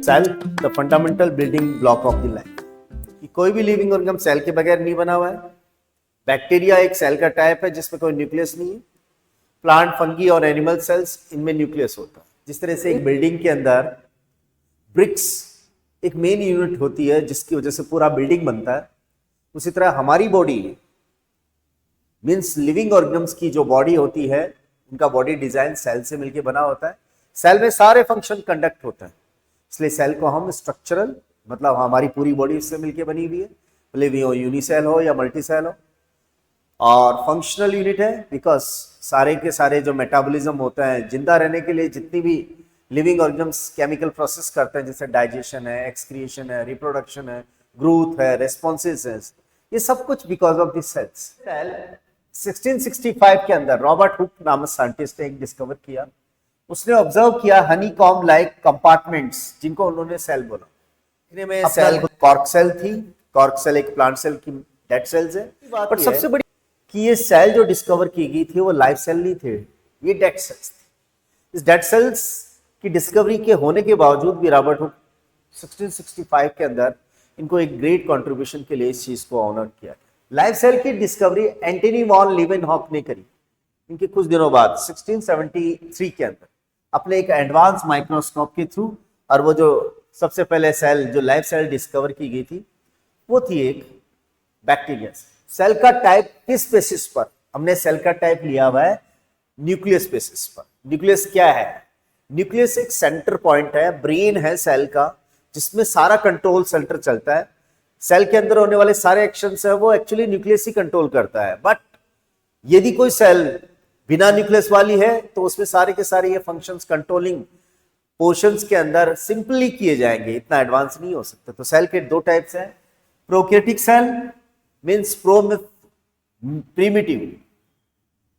Cell the fundamental building block of the life. कि कोई भी लिविंग ऑर्गेनिज्म सेल के बगैर नहीं बना हुआ है। बैक्टीरिया एक सेल का टाइप है जिसमें कोई न्यूक्लियस नहीं है। प्लांट, फंगी और एनिमल सेल्स, इनमें न्यूक्लियस होता है। जिस तरह से एक बिल्डिंग के अंदर ब्रिक्स एक मेन यूनिट होती है जिसकी वजह से पूरा बिल्डिंग बनता है, उसी तरह हमारी बॉडी मीन्स लिविंग ऑर्गेनिज्म्स की जो बॉडी होती है, उनका बॉडी डिजाइन सेल से मिलकर बना होता है। सेल में सारे फंक्शन कंडक्ट होते हैं, इसलिए सेल को हम स्ट्रक्चरल, मतलब हमारी पूरी बॉडी इससे मिलकर बनी हुई है, भले वो यूनिसेल हो या मल्टी सेल हो। और फंक्शनल यूनिट है बिकॉज सारे के सारे जो मेटाबॉलिज्म होता है, जिंदा रहने के लिए जितनी भी लिविंग ऑर्गेनिज्म्स केमिकल प्रोसेस करते हैं, जैसे डाइजेशन है, एक्सक्रिएशन है, रिप्रोडक्शन है, ग्रोथ है, रेस्पॉन्सेस है, ये सब कुछ because of this cells. Cell 1665 के अंदर रॉबर्ट हुक नामक साइंटिस्ट ने एक डिस्कवर किया। उसने ऑब्जर्व किया हनी कॉम लाइक कंपार्टमेंट्स, जिनको उन्होंने सेल बोला। इनमें सेल कॉर्क सेल थी। कॉर्क सेल एक प्लांट सेल की डेड सेल्स है, बट सबसे बड़ी कि ये सेल जो डिस्कवर की गई थी वो लाइव सेल नहीं थे, ये डेड सेल्स थे। इस डेड सेल्स की डिस्कवरी के होने के बावजूद भी रॉबर्ट हुक 1665 के अंदर इनको एक ग्रेट कंट्रीब्यूशन के लिए इस चीज को ऑनर किया। लाइव सेल की डिस्कवरी एंटनी वॉन लीवेनहॉक ने करी। इनके कुछ दिनों बाद 1673 के अंदर अपने एक एडवांस माइक्रोस्कोप के थ्रू, और वो जो सबसे पहले सेल जो लाइव सेल डिस्कवर की गई थी वो थी एक बैक्टीरिया। सेल का टाइप किस बेसिस पर? हमने सेल का टाइप लिया हुआ है न्यूक्लियस बेसिस पर। न्यूक्लियस क्या है? न्यूक्लियस एक सेंटर पॉइंट है, ब्रेन है सेल का, जिसमें सारा कंट्रोल सेंटर चलता है। सेल के अंदर होने वाले सारे एक्शंस है वो एक्चुअली न्यूक्लियस ही कंट्रोल करता है। बट यदि कोई सेल बिना न्यूक्लियस वाली है तो उसमें सारे के सारे ये फंक्शंस कंट्रोलिंग पोर्शंस के अंदर सिंपली किए जाएंगे, इतना एडवांस नहीं हो सकता। तो सेल के दो टाइप्स हैं। प्रोकैरियोटिक सेल मींस प्रो में प्रिमिटिव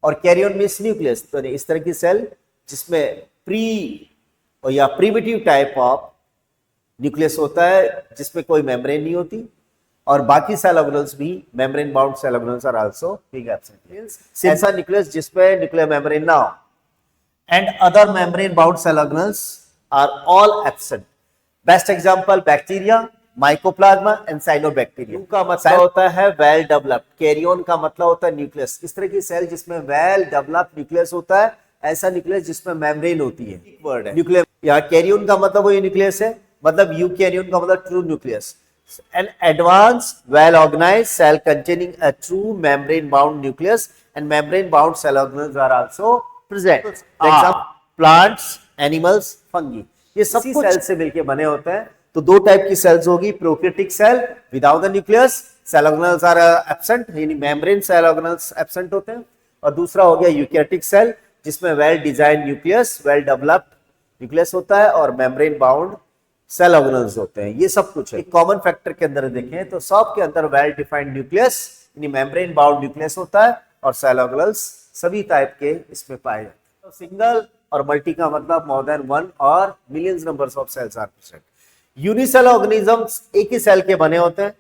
और कैरियन मींस न्यूक्लियस। तो इस तरह की सेल जिसमें प्री और या प्रिमिटिव टाइप ऑफ न्यूक्लियस होता है, जिसमें कोई मेम्ब्रेन नहीं होती, और बाकी सेल ऑर्गेनेल्स भी membrane bound cell organelles are also big absent. ऐसा न्यूक्लियस जिसमें न्यूक्लियर मेम्ब्रेन ना हो, and other membrane bound cell organelles are all absent. Best example bacteria, mycoplasma and cyanobacteria. का मतलब होता है वेल डेवलप्ड, कैरियन का मतलब होता है न्यूक्लियस। इस तरह की सेल जिसमें वेल डेवलप्ड न्यूक्लियस होता है, ऐसा न्यूक्लियस जिसमें मेम्ब्रेन होती है। वर्ड है न्यूक्लियर, या कैरियन का मतलब वही न्यूक्लियस है, मतलब यूकैरियोन का मतलब true nucleus. An advanced, well-organized cell containing a true membrane-bound nucleus and membrane-bound cell organelles are also present. For example, plants, animals, fungi. ये सब सेल से मिलके बने होते हैं। तो दो टाइप की सेल्स होगी, prokaryotic cell without the nucleus, cell organelles are absent, यानी मेम्ब्रेन सेल ऑर्गेनेल्स एब्सेंट होते हैं। और दूसरा हो गया यूकैरियोटिक सेल, जिसमें well design nucleus, well developed nucleus होता है और मेम्ब्रेन बाउंड सेल ऑर्गेनेल्स होते हैं। ये सब कुछ है। एक कॉमन फैक्टर के अंदर देखें तो सब के अंदर वेल डिफाइंड न्यूक्लियस यानी मेम्ब्रेन बाउंड न्यूक्लियस होता है, और सेल ऑर्गेनेल्स सभी टाइप के इसमें पाए जाते हैं। तो सिंगल और मल्टी का मतलब मोर देन वन और millions numbers of cells are present. Unicell organisms एक ही सेल के बने होते हैं।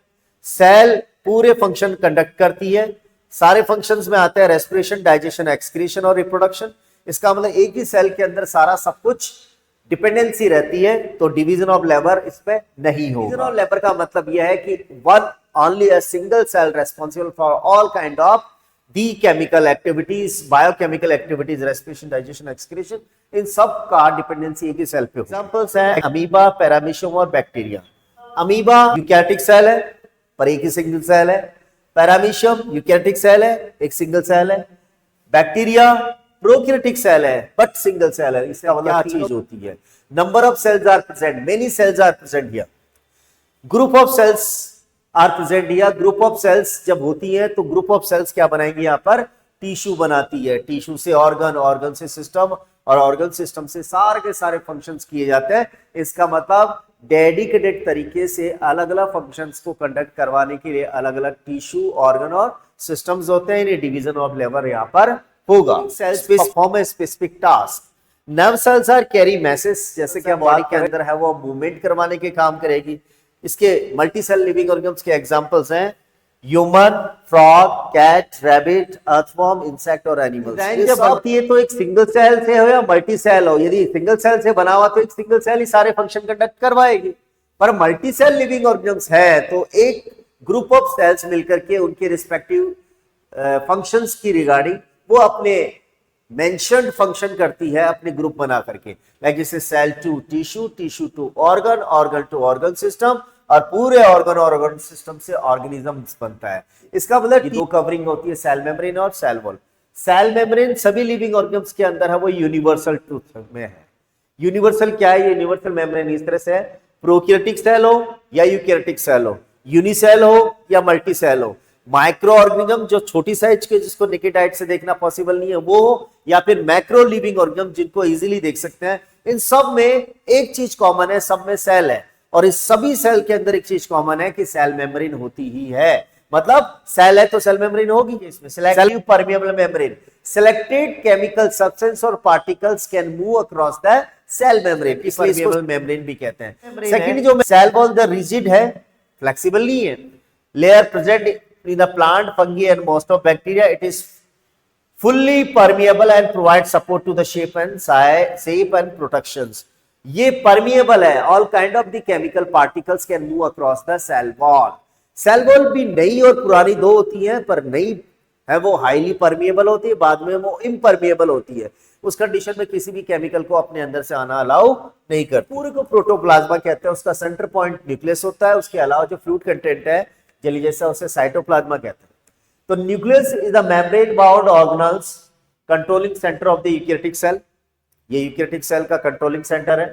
सेल पूरे फंक्शन कंडक्ट करती है। सारे फंक्शंस में आते हैं रेस्पिरेशन, डाइजेशन, एक्सक्रीशन और रिप्रोडक्शन। इसका मतलब एक ही सेल के अंदर सारा सब कुछ डिपेंडेंसी रहती है, तो डिवीजन ऑफ लेबर इस पे नहीं होगा। डिवीजन ऑफ लेबर का मतलब यह है कि one only a single cell responsible for all kind of the chemical activities, biochemical activities, respiration, digestion, excretion, इन सब का डिपेंडेंसी एक ही सेल पे। एग्जांपल्स हैं अमीबा, पैरामीशियम और बैक्टीरिया। अमीबा यूकैरियोटिक सेल है पर एक ही सिंगल सेल है। पैरामीशियम यूकैरियोटिक सेल है, एक सिंगल सेल है। बैक्टीरिया प्रोकैरियोटिक सेल है बट सिंगल सेल है। इसका मतलब क्या चीज होती है? Number of cells are present, many cells are present here, group of cells are present here. Group of cells जब होती है तो ग्रुप ऑफ सेल्स क्या बनाएंगी? यहाँ पर टिश्यू बनाती है। टिश्यू से ऑर्गन, ऑर्गन से सिस्टम, और ऑर्गन सिस्टम से सारे के सारे फंक्शंस किए जाते हैं। इसका मतलब डेडिकेटेड तरीके से अलग अलग फंक्शंस को कंडक्ट करवाने के लिए अलग अलग टिश्यू, ऑर्गन और सिस्टम्स होते हैं। इन्हें डिवीजन ऑफ लेबर यहाँ पर होगा। Cells perform a specific task. Nerve cells are carry message, जैसे कि बॉडी के अंदर है वो मूवमेंट करवाने के काम करेगी। इसके मल्टी सेल लिविंग ऑर्गेनिज्म्स के एग्जांपल्स हैं human, frog, cat, rabbit, earthworm, insect और एनिमल्स। जब बनती है तो एक सिंगल सेल से हो या मल्टी सेल हो, यदि सिंगल सेल से बना हुआ तो एक सिंगल सेल ही सारे फंक्शन कंडक्ट करवाएगी, पर मल्टी सेल लिविंग ऑर्गेनिज्म्स है तो एक ग्रुप ऑफ सेल्स मिलकर के उनके रिस्पेक्टिव फंक्शंस की रिगार्डिंग वो अपने मेंशन्ड फंक्शन करती है अपने ग्रुप बना करके, लाइक जैसे cell to tissue, tissue to organ, organ to organ system, और पूरे ऑर्गन और ऑर्गन सिस्टम से ऑर्गेनिजम्स बनता है। इसका मतलब दो कवरिंग होती है, सेल मेम्ब्रेन और सेल वॉल। सेल मेम्ब्रेन सभी लिविंग ऑर्गेनिज्म्स के अंदर है, वो यूनिवर्सल ट्रूथ में है। यूनिवर्सल क्या है? यूनिवर्सल मेम्ब्रेन इस तरह से है, प्रोकैरियोटिक सेल हो या यूकैरियोटिक सेल हो, यूनिसेल हो या मल्टी सेल हो, माइक्रो ऑर्गेनिज्म जो छोटी साइज के जिसको नेकेड आइट से देखना पॉसिबल नहीं है वो हो, या फिर मैक्रो लिविंग ऑर्गेनिज्म जिनको इजीली देख सकते हैं, इन सब में एक चीज कॉमन है, सब में सेल है, और इस सभी सेल के अंदर एक चीज कॉमन है कि सेल मेम्ब्रेन होती ही है। मतलब सेल है तो सेल मेम्ब्रेन होगी। इसमें selective permeable membrane, selected chemical substance और particles can move across the cell membrane, इसलिए इसको मेम्ब्रेन भी कहते हैं। सेकंड जो सेल वॉल द रिजिड है, फ्लेक्सिबल नहीं है, layer present in the plant, fungi and most of bacteria, it is fully permeable and provide support to the shape and protections. ये permeable है, all kind of the chemical particles can move across the cell wall. Cell wall भी नई और पुरानी दो होती हैं, पर नई है वो हाईली परमिएबल होती है, बाद में वो इम्परमिएबल होती है, उस कंडीशन में किसी भी केमिकल को अपने अंदर से आना अलाउ नहीं करती। पूरे को प्रोटोप्लाज्मा कहते हैं, उसका सेंटर पॉइंट न्यूक्लियस होता है, उसके अलावा जो फ्लूइड कंटेंट है जली जैसा उसे साइटोप्लाज्मा कहते हैं। तो nucleus is the membrane bound organelles controlling centre of the eukaryotic cell, ये यूकैरियोटिक सेल का कंट्रोलिंग सेंटर है।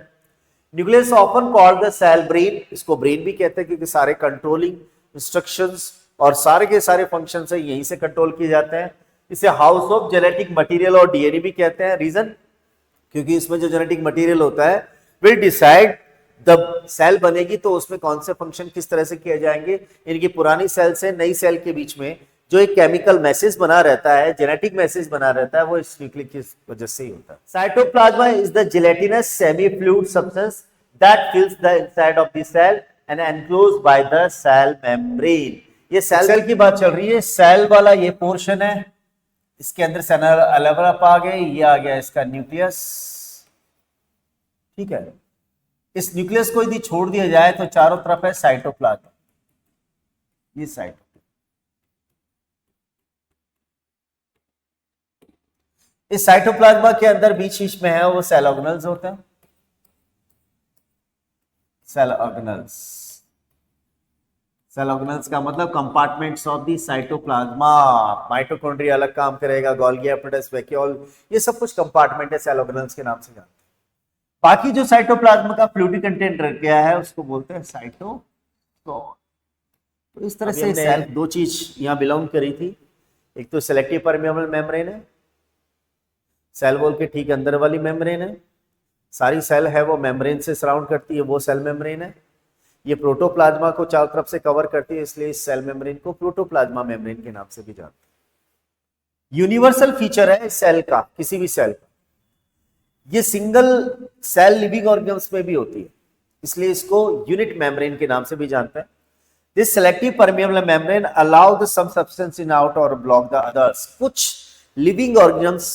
Nucleus often called the cell brain, इसको ब्रेन भी कहते हैं क्योंकि सारे कंट्रोलिंग इंस्ट्रक्शंस और सारे के सारे फंक्शंस है यहीं से कंट्रोल किए जाते हैं। इसे हाउस ऑफ जेनेटिक मटेरियल और डीएनए भी कहते हैं। रीजन, क्योंकि इसमें जो जेनेटिक मटेरियल होता है विल डिसाइड जब सेल बनेगी तो उसमें कौन से फंक्शन किस तरह से किए जाएंगे। इनकी पुरानी सेल से नई सेल के बीच में जो एक केमिकल मैसेज बना रहता है, जेनेटिक मैसेज बना रहता है, वो इस न्यूक्लियस की वजह से ही होता है। Cytoplasm is the gelatinous semi fluid substance that fills the inside of the cell and enclosed by the cell membrane. ये सेल की बात चल रही है, सेल वाला ये पोर्शन है, इसके अंदर सेल अलग आ गए, ये आ गया इसका न्यूक्लियस, ठीक है। इस न्यूक्लियस को यदि छोड़ दिया जाए तो चारों तरफ है साइटोप्लाज्मा, ये साइटोप्लाज्मा। इस साइटोप्लाज्मा के अंदर बीच बीच में है वो सेल ऑर्गेनल्स होते हैं, सेल ऑर्गेनल्स। सेल ऑर्गेनल्स का मतलब compartments of the cytoplasm. Mitochondria अलग काम करेगा, गोल्गी एपिटस, वैक्यूल, ये सब कुछ कंपार्टमेंट है, सेल ऑर्गेनल्स के नाम से जानते हैं। बाकी जो साइटोप्लाज्मा का फ्लूइडी कंटेंट रह गया है उसको बोलते हैं साइटोस्केलेटन। तो इस तरह से सेल दो चीज यहां बिलोंग करी थी, एक तो सेलेक्टिव परमेबल मेम्ब्रेन है, सेल वॉल के ठीक अंदर वाली मेम्ब्रेन है, सारी सेल है वो मेम्ब्रेन से सराउंड करती है, वो सेल मेम्ब्रेन है। ये प्रोटोप्लाज्मा को चारों तरफ से कवर करती है, इसलिए इस सेल मेम्ब्रेन को प्रोटोप्लाज्मा मेम्ब्रेन के नाम से भी जानते हैं। यूनिवर्सल फीचर है सेल का, किसी भी सेल का, ये सिंगल सेल लिविंग ऑर्गेनिज्म्स में भी होती है, इसलिए इसको यूनिट मेम्ब्रेन के नाम से भी जानते हैं। This selective permeable membrane allow the some substance in out और ब्लॉक द अदर्स। कुछ लिविंग ऑर्गेनिज्म्स,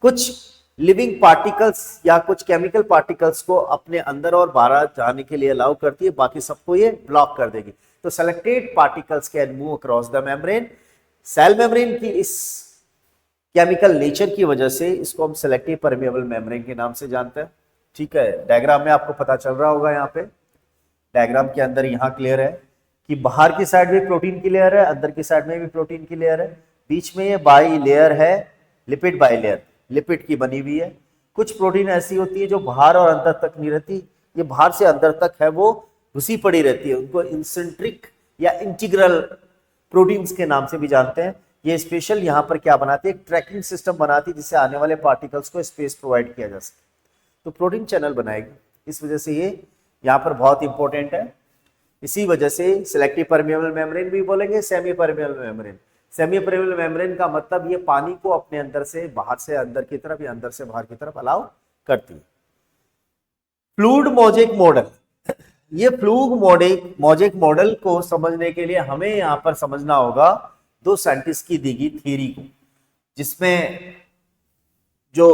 कुछ लिविंग पार्टिकल्स या कुछ केमिकल पार्टिकल्स को अपने अंदर और बाहर जाने के लिए अलाउ करती है, बाकी सबको ये ब्लॉक कर देगी। तो selected particles can move across the membrane. Cell membrane की इस केमिकल नेचर की वजह से इसको हम सेलेक्टिव परमेबल मेम्ब्रेन के नाम से जानते हैं, ठीक है। डायग्राम में आपको पता चल रहा होगा, यहाँ पे डायग्राम के अंदर यहाँ क्लियर है कि बाहर की साइड में प्रोटीन की लेयर है, अंदर की साइड में भी प्रोटीन की लेयर है, बीच में ये बाई लेयर है, लिपिड बाई लेयर, लिपिड की बनी हुई है। कुछ प्रोटीन ऐसी होती है जो बाहर और अंदर तक नहीं रहती, ये बाहर से अंदर तक है वो घुसी पड़ी रहती है, उनको इंसेंट्रिक या इंटीग्रल प्रोटीन्स के नाम से भी जानते हैं। ये स्पेशल यहाँ पर क्या बनाती है, एक ट्रैकिंग सिस्टम बनाती है जिससे आने वाले पार्टिकल्स को स्पेस प्रोवाइड किया जा सके, तो प्रोटीन चैनल बनाएगी। इस वजह से ये यहाँ पर बहुत इंपॉर्टेंट है। इसी वजह से सिलेक्टिव परमेबल मेम्ब्रेन भी बोलेंगे, semi permeable membrane. Semi permeable membrane का मतलब ये पानी को अपने अंदर से बाहर से अंदर की तरफ या अंदर से बाहर की तरफ अलाउ करती है। फ्लूइड मोजेक मॉडल, ये फ्लूग मोजेक मॉडल को समझने के लिए हमें यहां पर समझना होगा दो साइंटिस्ट की दी गई थ्योरी को, जिसमें जो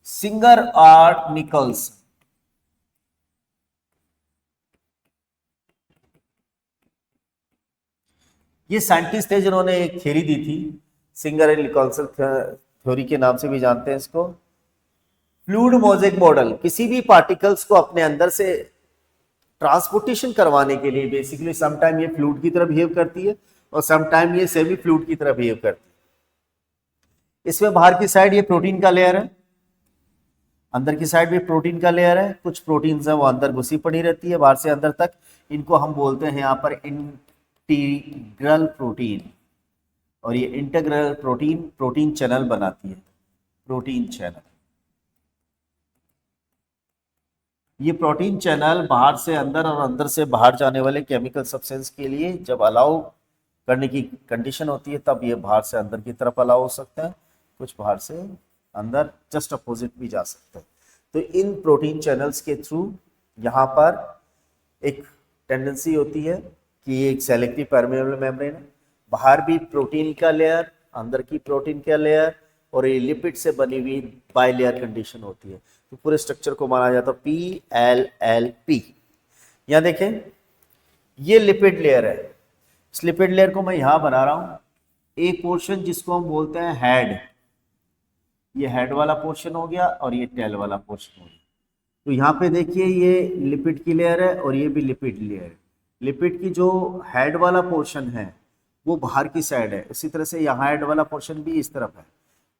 सिंगर और निकल्स, ये साइंटिस्ट थे जिन्होंने एक थ्योरी दी थी, सिंगर एंड निकोल्सन थ्योरी के नाम से भी जानते हैं इसको। फ्लूइड मोजेक मॉडल किसी भी पार्टिकल्स को अपने अंदर से ट्रांसपोर्टेशन करवाने के लिए बेसिकली समटाइम ये फ्लूइड की तरह बिहेव करती है और समटाइम ये सेमी फ्लूइड की तरह बिहेव करती है। इसमें बाहर की साइड ये प्रोटीन का लेयर है, अंदर की साइड भी प्रोटीन का लेयर है, कुछ प्रोटीन्स है वो अंदर घुसी पड़ी रहती है बाहर से अंदर तक। इनको हम बोलते हैं यहाँ पर इंटीग्रल प्रोटीन, और ये इंटीग्रल प्रोटीन चैनल बनाती है, प्रोटीन चैनल। ये प्रोटीन चैनल बाहर से अंदर और अंदर से बाहर जाने वाले केमिकल सब्सटेंस के लिए जब अलाउ करने की कंडीशन होती है तब ये बाहर से अंदर की तरफ अलाउ हो सकता है, कुछ बाहर से अंदर जस्ट अपोजिट भी जा सकता है। तो इन प्रोटीन चैनल्स के थ्रू यहाँ पर एक टेंडेंसी होती है कि ये एक सेलेक्टिव परमेबल मेम्ब्रेन है, बाहर भी प्रोटीन का लेयर, अंदर की प्रोटीन का लेयर, और ये लिपिड से बनी हुई बाई लेयर कंडीशन होती है। तो पूरे स्ट्रक्चर को माना जाता है PLLP। यहाँ देखें ये लिपिड लेयर है, इस लिपिड लेयर को मैं यहाँ बना रहा हूँ, एक पोर्शन जिसको हम बोलते हैं हेड, ये हेड वाला पोर्शन हो गया और ये टेल वाला पोर्शन हो गया। तो यहाँ पे देखिए ये लिपिड की लेयर है और ये भी लिपिड लेयर है। लिपिड की जो हेड वाला पोर्शन है वो बाहर की साइड है, इसी तरह से यहाँ हेड वाला पोर्शन भी इस तरफ है,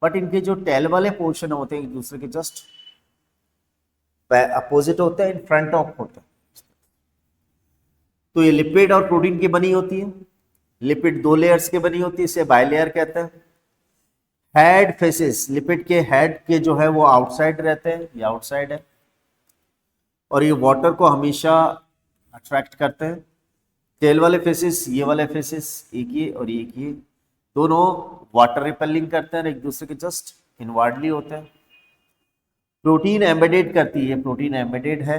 बट इनके जो टेल वाले पोर्शन होते हैं एक दूसरे के जस्ट अपोजिट होते हैं, इन फ्रंट ऑफ होते हैं। तो ये लिपिड और प्रोटीन की बनी होती है, लिपिड दो लेयर्स की बनी होती है, इसे बाइलेयर कहते हैं। हेड फेसेस, लिपिड के हेड के जो है वो आउटसाइड रहते हैं, ये आउटसाइड है, और ये वाटर को हमेशा अट्रैक्ट करते हैं। टेल वाले फेसेस, ये वाले फेसेस, एक ये और एक ये, दोनों वाटर रिपेलिंग करते हैं, एक दूसरे के जस्ट इनवर्डली होते हैं। प्रोटीन एम्बेडेड करती है, प्रोटीन एम्बेडेड है,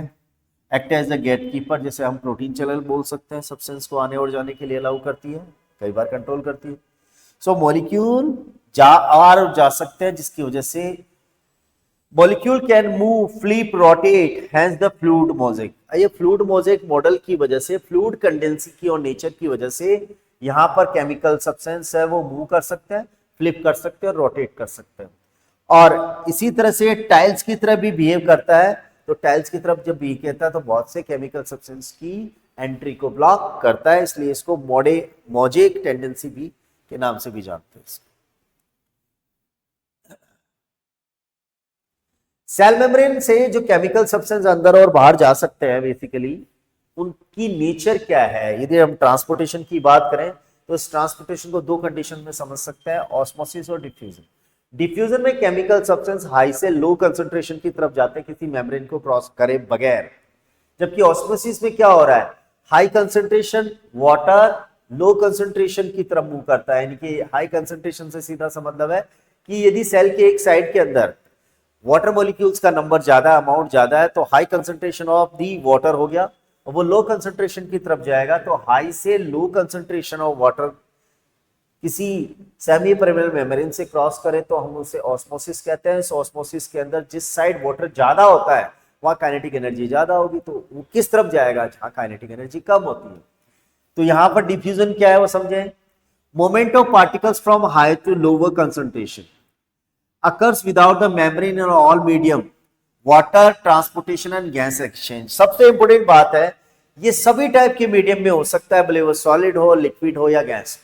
act as a gatekeeper, जैसे हम प्रोटीन चैनल बोल सकते हैं, सब्सटेंस को आने और जाने के लिए अलाउ करती है, कई बार कंट्रोल करती है। सो मॉलिक्यूल जा सकते हैं, जिसकी वजह से molecule can move, flip, rotate, hence the fluid mosaic. ये फ्लूइड मोजेक मॉडल की वजह से, फ्लूइड कंडेंसी की और नेचर की वजह से यहाँ पर केमिकल सब्सटेंस है वो मूव कर सकते हैं, फ्लिप कर सकते हैं और रोटेट कर सकते हैं। और इसी तरह से टाइल्स की तरह भी बिहेव करता है। तो टाइल्स की तरफ जब बिहेव करता है तो बहुत से केमिकल सब्सटेंस की एंट्री को ब्लॉक करता है, इसलिए इसको मोजेक टेंडेंसी भी के नाम से भी जानते हैं। सेल मेम्ब्रेन से जो केमिकल सब्सटेंस अंदर और बाहर जा सकते हैं, बेसिकली उनकी नेचर क्या है। यदि हम ट्रांसपोर्टेशन की बात करें तो इस ट्रांसपोर्टेशन को दो कंडीशन में समझ सकते हैं, ऑस्मोसिस और डिफ्यूजन। डिफ्यूजन में केमिकल सब्सटेंस हाई से लो कंसंट्रेशन की तरफ जाते हैं किसी मेम्ब्रेन को क्रॉस करे बगैर, जबकि ऑस्मोसिस में क्या हो रहा है, high concentration water low concentration की तरफ मूव करता है। यानी कि हाई कंसंट्रेशन से सीधा सा मतलब है कि यदि सेल के एक साइड के अंदर वाटर मॉलिक्यूल्स का नंबर ज्यादा, अमाउंट ज्यादा है, तो high concentration of the water हो गया, और वो लो कंसंट्रेशन की तरफ जाएगा। तो हाई से लो कंसंट्रेशन ऑफ वाटर किसी सेमी परमेबल मेम्ब्रेन से क्रॉस करे तो हम उसे ऑस्मोसिस कहते हैं। इस ऑस्मोसिस के अंदर जिस साइड वाटर ज्यादा होता है वहां काइनेटिक एनर्जी ज्यादा होगी, तो वो किस तरफ जाएगा, जहां काइनेटिक एनर्जी कम होती है। तो यहां पर डिफ्यूजन क्या है वो समझें। Movement of particles from high to lower concentration occurs without the membrane or all medium, water transportation and gas exchange। सबसे इंपोर्टेंट बात है, ये सभी टाइप के मीडियम में हो सकता है, भले वो सॉलिड हो, लिक्विड हो या गैस।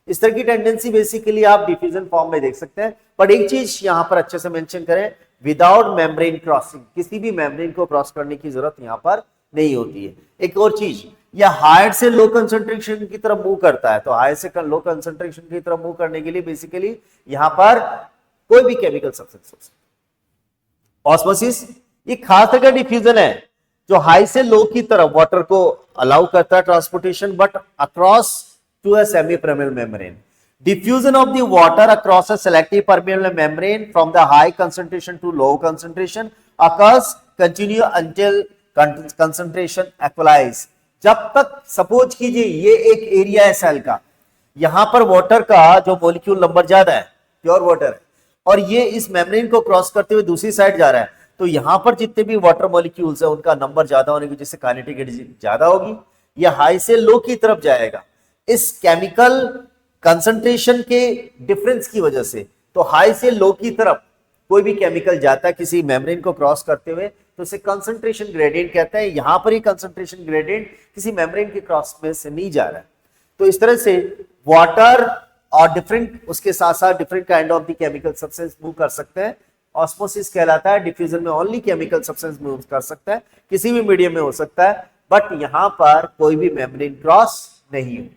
इस तरह की टेंडेंसी बेसिकली आप डिफ्यूजन फॉर्म में देख सकते हैं। पर एक चीज यहां पर अच्छे से मेंशन करें, विदाउट मेम्ब्रेन क्रॉसिंग, किसी भी मेम्ब्रेन को क्रॉस करने की जरूरत यहां पर नहीं होती है। एक और चीज, यह हाई से लो कंसंट्रेशन की तरफ मूव करता है, तो हाई से लो कंसंट्रेशन की तरफ मूव करने के लिए बेसिकली यहां पर कोई भी केमिकल सब्सटेंस हो सकता है। ऑस्मोसिस ये खास तरह का डिफ्यूजन है जो हाई से लो की तरफ वाटर को अलाउ करता है transportation, but across to a semi permeable membrane. Diffusion of the water across a selective permeable membrane from the high concentration to low concentration occurs continue until concentration equalize. जब तक suppose कीजिए ये एक area है cell का, यहां पर water का जो मॉलिक्यूल नंबर ज्यादा है, प्योर वाटर है, और ये इस मेम्ब्रेन को क्रॉस करते हुए दूसरी साइड जा रहा है, तो यहां पर जितने भी वाटर मॉलिक्यूल्स है उनका नंबर ज्यादा होने की वजह से काइनेटिक एनर्जी ज्यादा होगी, ये हाई से लो की तरफ जाएगा इस केमिकल कंसंट्रेशन के डिफरेंस की वजह से। तो हाई से लो की तरफ कोई भी केमिकल जाता है किसी मेम्ब्रेन को क्रॉस करते हुए तो इसे कंसंट्रेशन ग्रेडियंट कहते हैं। यहां पर ही कंसंट्रेशन ग्रेडियंट किसी मेम्ब्रेन के क्रॉस में से नहीं जा रहा है। तो इस तरह से वाटर और डिफरेंट उसके साथ साथ different kind of the chemical substance move कर सकते हैं। ऑस्मोसिस कहलाता है, डिफ्यूजन में ओनली केमिकल सब्सटेंस मूव कर सकता है, किसी भी मीडियम में हो सकता है, बट यहां पर कोई भी मेम्ब्रेन क्रॉस नहीं है।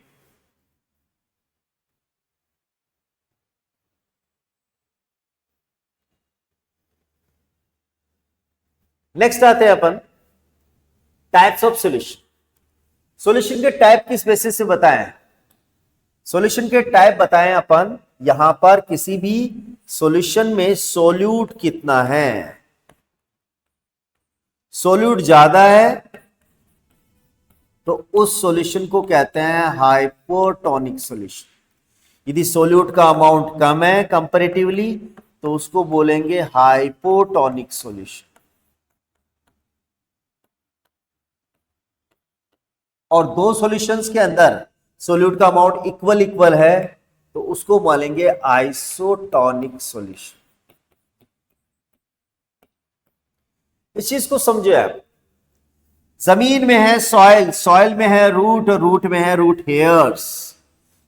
नेक्स्ट आते हैं अपन टाइप्स ऑफ सॉल्यूशन। सॉल्यूशन के टाइप किस बेसिस से बताएं? सॉल्यूशन के टाइप बताएं अपन यहां पर किसी भी सॉल्यूशन में सोल्यूट कितना है। सोल्यूट ज्यादा है तो उस सॉल्यूशन को कहते हैं हाइपोटोनिक सॉल्यूशन। यदि सोल्यूट का अमाउंट कम है कंपैरेटिवली तो उसको बोलेंगे हाइपोटोनिक सॉल्यूशन। और दो सॉल्यूशंस के अंदर सोल्यूट का अमाउंट इक्वल है तो उसको बोलेंगे आइसोटोनिक सॉल्यूशन। इस चीज को समझो आप। जमीन में है सॉइल, सॉइल में है रूट और रूट में है रूट हेयर्स।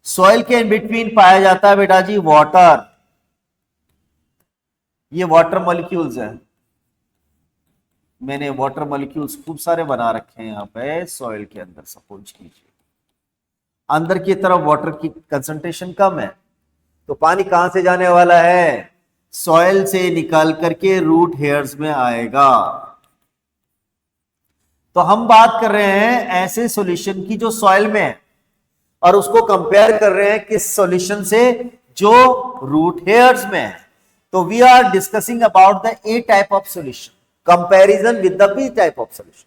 सॉइल के इन बिटवीन पाया जाता है बेटा जी वाटर। ये वाटर मॉलिक्यूल्स हैं। मैंने वाटर मॉलिक्यूल्स खूब सारे बना रखे हैं यहां पे सॉइल के अंदर। सपोज कीजिए अंदर की तरफ वाटर की कंसंट्रेशन कम है तो पानी कहां से जाने वाला है? सॉइल से निकाल करके रूट हेयर्स में आएगा। तो हम बात कर रहे हैं ऐसे सॉल्यूशन की जो सॉइल में है और उसको कंपेयर कर रहे हैं किस सॉल्यूशन से? जो रूट हेयर्स में है। तो we are discussing about the A type of solution comparison with the B type of solution.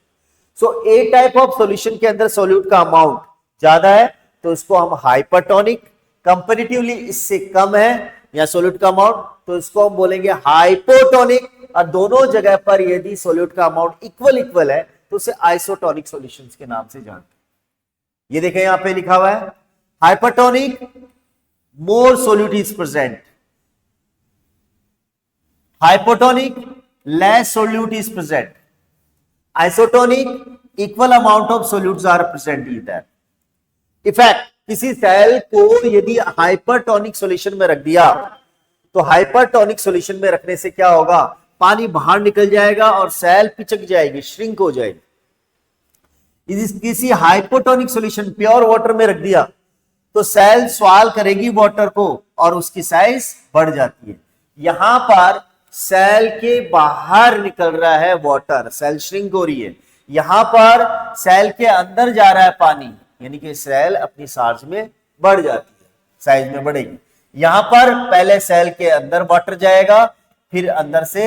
So A type of solution के अंदर सोल्यूट का अमाउंट ज्यादा है तो इसको हम हाइपरटोनिक, कंपैरेटिवली इससे कम है या सोल्यूट का अमाउंट तो इसको हम बोलेंगे हाइपोटोनिक। और दोनों जगह पर यदि सोल्यूट का अमाउंट इक्वल है तो उसे आइसोटोनिक सॉल्यूशंस के नाम से जानते हैं। ये देखें यहां पे लिखा हुआ है hypertonic more solute is present, hypotonic less solute is present, isotonic equal amount of solutes are present in that. Effect किसी सेल को यदि हाइपरटोनिक सॉल्यूशन में रख दिया तो हाइपरटोनिक सॉल्यूशन में रखने से क्या होगा? पानी बाहर निकल जाएगा और सेल पिचक जाएगी, श्रिंक हो जाएगी। यदि किसी हाइपोटोनिक सॉल्यूशन प्योर वाटर में रख दिया तो सेल स्वाल करेगी वाटर को और उसकी साइज बढ़ जाती है। यहां पर सेल के बाहर निकल रहा है वाटर, सेल श्रिंक हो रही है। यहां पर सेल के अंदर जा रहा है पानी, यानी कि सेल अपनी साइज में बढ़ जाती है, साइज में बढ़ेगी। यहां पर पहले सेल के अंदर वाटर जाएगा फिर अंदर से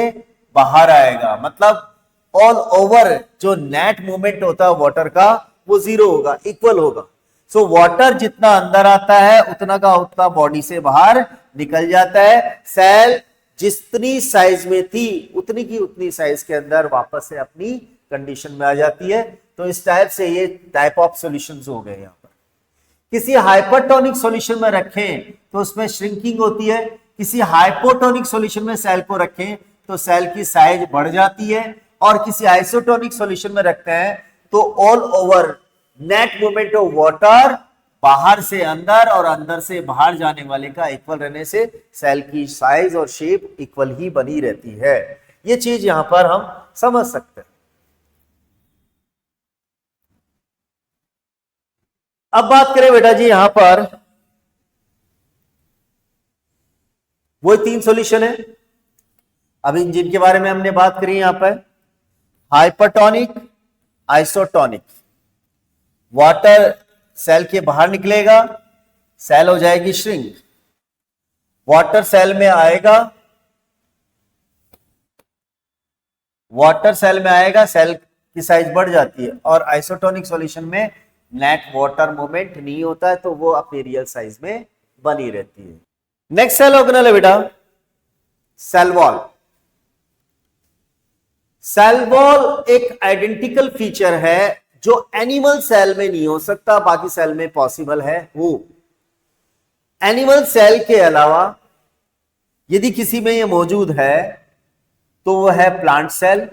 बाहर आएगा, मतलब ऑल ओवर जो नेट मूवमेंट होता है वाटर का वो जीरो होगा, इक्वल होगा। सो वाटर जितना अंदर आता है उतना का उतना बॉडी से बाहर निकल जाता है। सेल जितनी साइज में थी उतनी की उतनी साइज के अंदर वापस से अपनी कंडीशन में आ जाती है। तो इस टाइप से ये टाइप ऑफ सॉल्यूशंस हो गए। यहां पर किसी हाइपरटोनिक सॉल्यूशन में रखें तो उसमें श्रिंकिंग होती है, किसी हाइपोटोनिक सॉल्यूशन में सेल को रखें तो सेल की साइज बढ़ जाती है, और किसी आइसोटोनिक सॉल्यूशन में रखते हैं तो all over net movement of water बाहर से अंदर और अंदर से बाहर जाने वाले का इक्वल रहने से सेल की साइज और शेप इक्वल ही बनी रहती है। ये चीज यहां पर हम समझ सकते हैं। अब बात करें बेटा जी यहां पर वो तीन सॉल्यूशन है अभी जिनके बारे में हमने बात करी यहां पर, हाइपरटोनिक, आइसोटोनिक। वाटर सेल के बाहर निकलेगा, सेल हो जाएगी श्रिंक, वाटर सेल में आएगा, वाटर सेल में आएगा, सेल की साइज बढ़ जाती है, और आइसोटोनिक सॉल्यूशन में नेट वाटर मूवमेंट नहीं होता है, तो वो अपनी रियल साइज में बनी रहती है। नेक्स्ट सेल ऑर्गेनल है बेटा सेल वॉल। सेल वॉल एक आइडेंटिकल फीचर है जो एनिमल सेल में नहीं हो सकता, बाकी सेल में पॉसिबल है। वो एनिमल सेल के अलावा यदि किसी में ये मौजूद है तो वो है plant cell,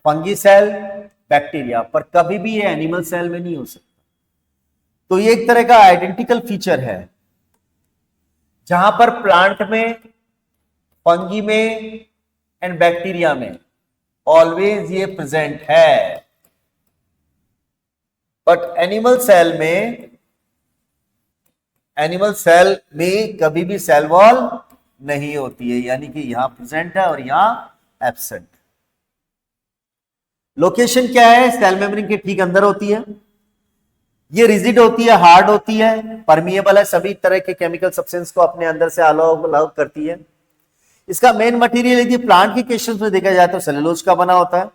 fungi cell, bacteria, पर कभी भी ये एनिमल सेल में नहीं हो सकता। तो ये एक तरह का आइडेंटिकल फीचर है, जहां पर प्लांट में, फंगी में एंड बैक्टीरिया में ऑलवेज ये प्रेजेंट है, बट एनिमल सेल में कभी भी सेल वॉल नहीं होती है, यानी कि यहां प्रेजेंट है और यहां एब्सेंट। लोकेशन क्या है? सेल मेम्ब्रेन के ठीक अंदर होती है। ये रिजिड होती है, हार्ड होती है, परमिएबल है, सभी तरह के केमिकल सब्सटेंस को अपने अंदर से अलाउ करती है। इसका मेन मटेरियल यदि प्लांट के केसेस में देखा जाए तो सेलुलोज का बना होता है,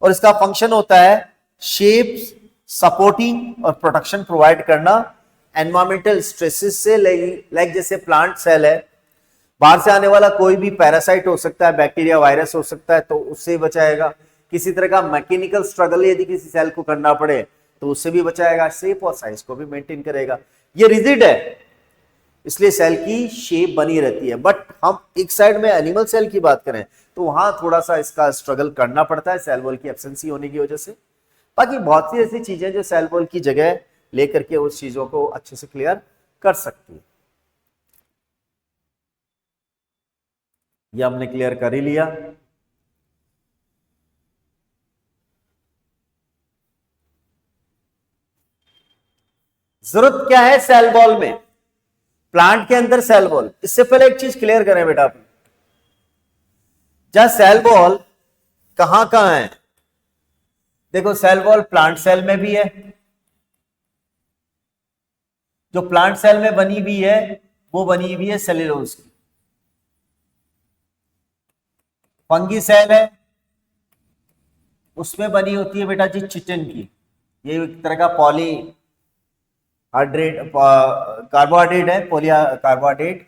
और इसका फंक्शन होता है शेप्स, सपोर्टिंग और प्रोटेक्शन प्रोवाइड करना एनवायरमेंटल स्ट्रेसेस से। लाइक जैसे प्लांट सेल है, बाहर से आने वाला कोई भी पैरासाइट हो सकता है, बैक्टीरिया, वायरस हो सकता है, तो उससे बचाएगा। किसी तरह का मैकेनिकल स्ट्रगल यदि किसी सेल को करना पड़े तो उससे भी बचाएगा, शेप और साइज को भी मेंटेन करेगा। ये रिजिड है, इसलिए सेल की शेप बनी रहती है। बट हम एक साइड में एनिमल सेल की बात करें तो वहां थोड़ा सा इसका स्ट्रगल करना पड़ता है सेल वॉल की एब्सेंसी होने की वजह से। बाकी बहुत सी ऐसी चीजें जो सेल वॉल की जगह लेकर के उस चीजों को अच्छे से क्लियर कर सकती है। ये हमने क्लियर कर ही लिया। जरूरत क्या है सेल वॉल में, प्लांट के अंदर सेल वॉल। इससे पहले एक चीज क्लियर करें बेटा, आप जहां सेल वॉल कहां कहां है? देखो सेल वॉल प्लांट सेल में भी है, जो प्लांट सेल में बनी हुई है वो बनी हुई है सेल्यूलोज की। फंगी सेल है, उसमें बनी होती है बेटा जी चिटिन की। ये एक तरह का पॉली कार्बोहाइड्रेट है, कार्बोहाइड्रेट।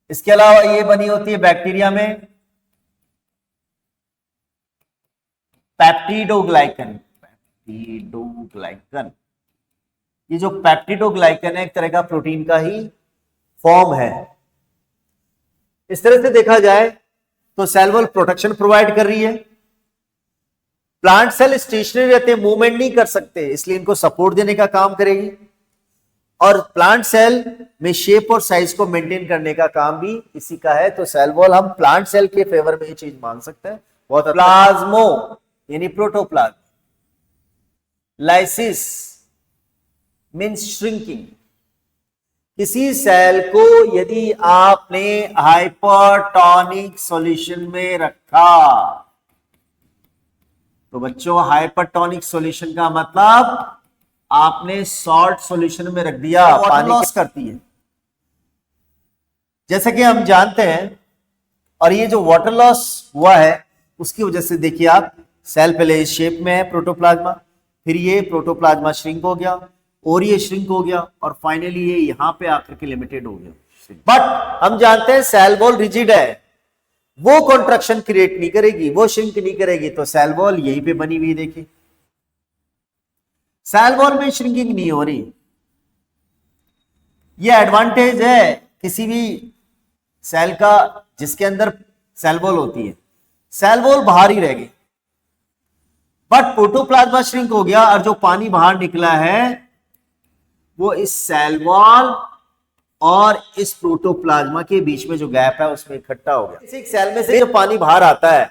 इसके अलावा ये बनी होती है बैक्टीरिया में पेप्टिडोग्लाइकन। ये जो पेप्टिडोग्लाइकन है एक तरह का प्रोटीन का ही फॉर्म है। इस तरह से देखा जाए तो सेल वॉल प्रोटेक्शन प्रोवाइड कर रही है। प्लांट सेल स्टेशनरी रहते हैं, मूवमेंट नहीं कर सकते, इसलिए इनको सपोर्ट देने का काम करेगी। और प्लांट सेल में शेप और साइज को मेंटेन करने का काम भी इसी का है। तो सेल वॉल हम प्लांट सेल के फेवर में ये चीज मान सकते हैं। बहुत प्लाज्मो यानी प्रोटोप्लाज्म, लाइसिस मींस श्रिंकिंग। किसी सेल को यदि आपने हाइपरटोनिक सॉल्यूशन में रखा, तो बच्चों हाइपरटोनिक सॉल्यूशन का मतलब आपने सॉल्ट सॉल्यूशन में रख दिया, पानी लॉस करती है जैसे कि हम जानते हैं। और ये जो वाटर लॉस हुआ है उसकी वजह से देखिए आप, सेल पहले इस शेप में है प्रोटोप्लाज्मा, फिर ये प्रोटोप्लाज्मा श्रिंक हो गया और ये श्रिंक हो गया और फाइनली ये यहां पे आकर के लिमिटेड हो गया। बट हम जानते हैं सेल वॉल रिजिड है, वो कॉन्ट्रैक्शन क्रिएट नहीं करेगी, वो श्रिंक नहीं करेगी। तो सेल वॉल यहीं पे बनी हुई देखिए, सेल वॉल में श्रिंकिंग नहीं हो रही। ये एडवांटेज है किसी भी सेल का जिसके अंदर सेल वॉल होती है। सेल वॉल बाहर ही रह गई, बट प्रोटोप्लाज्मा श्रिंक हो गया और जो पानी बाहर निकला है वो इस सेल वॉल और इस प्रोटोप्लाज्मा के बीच में जो गैप है उसमें इकट्ठा हो गया। इस सेल में से जो पानी बाहर आता है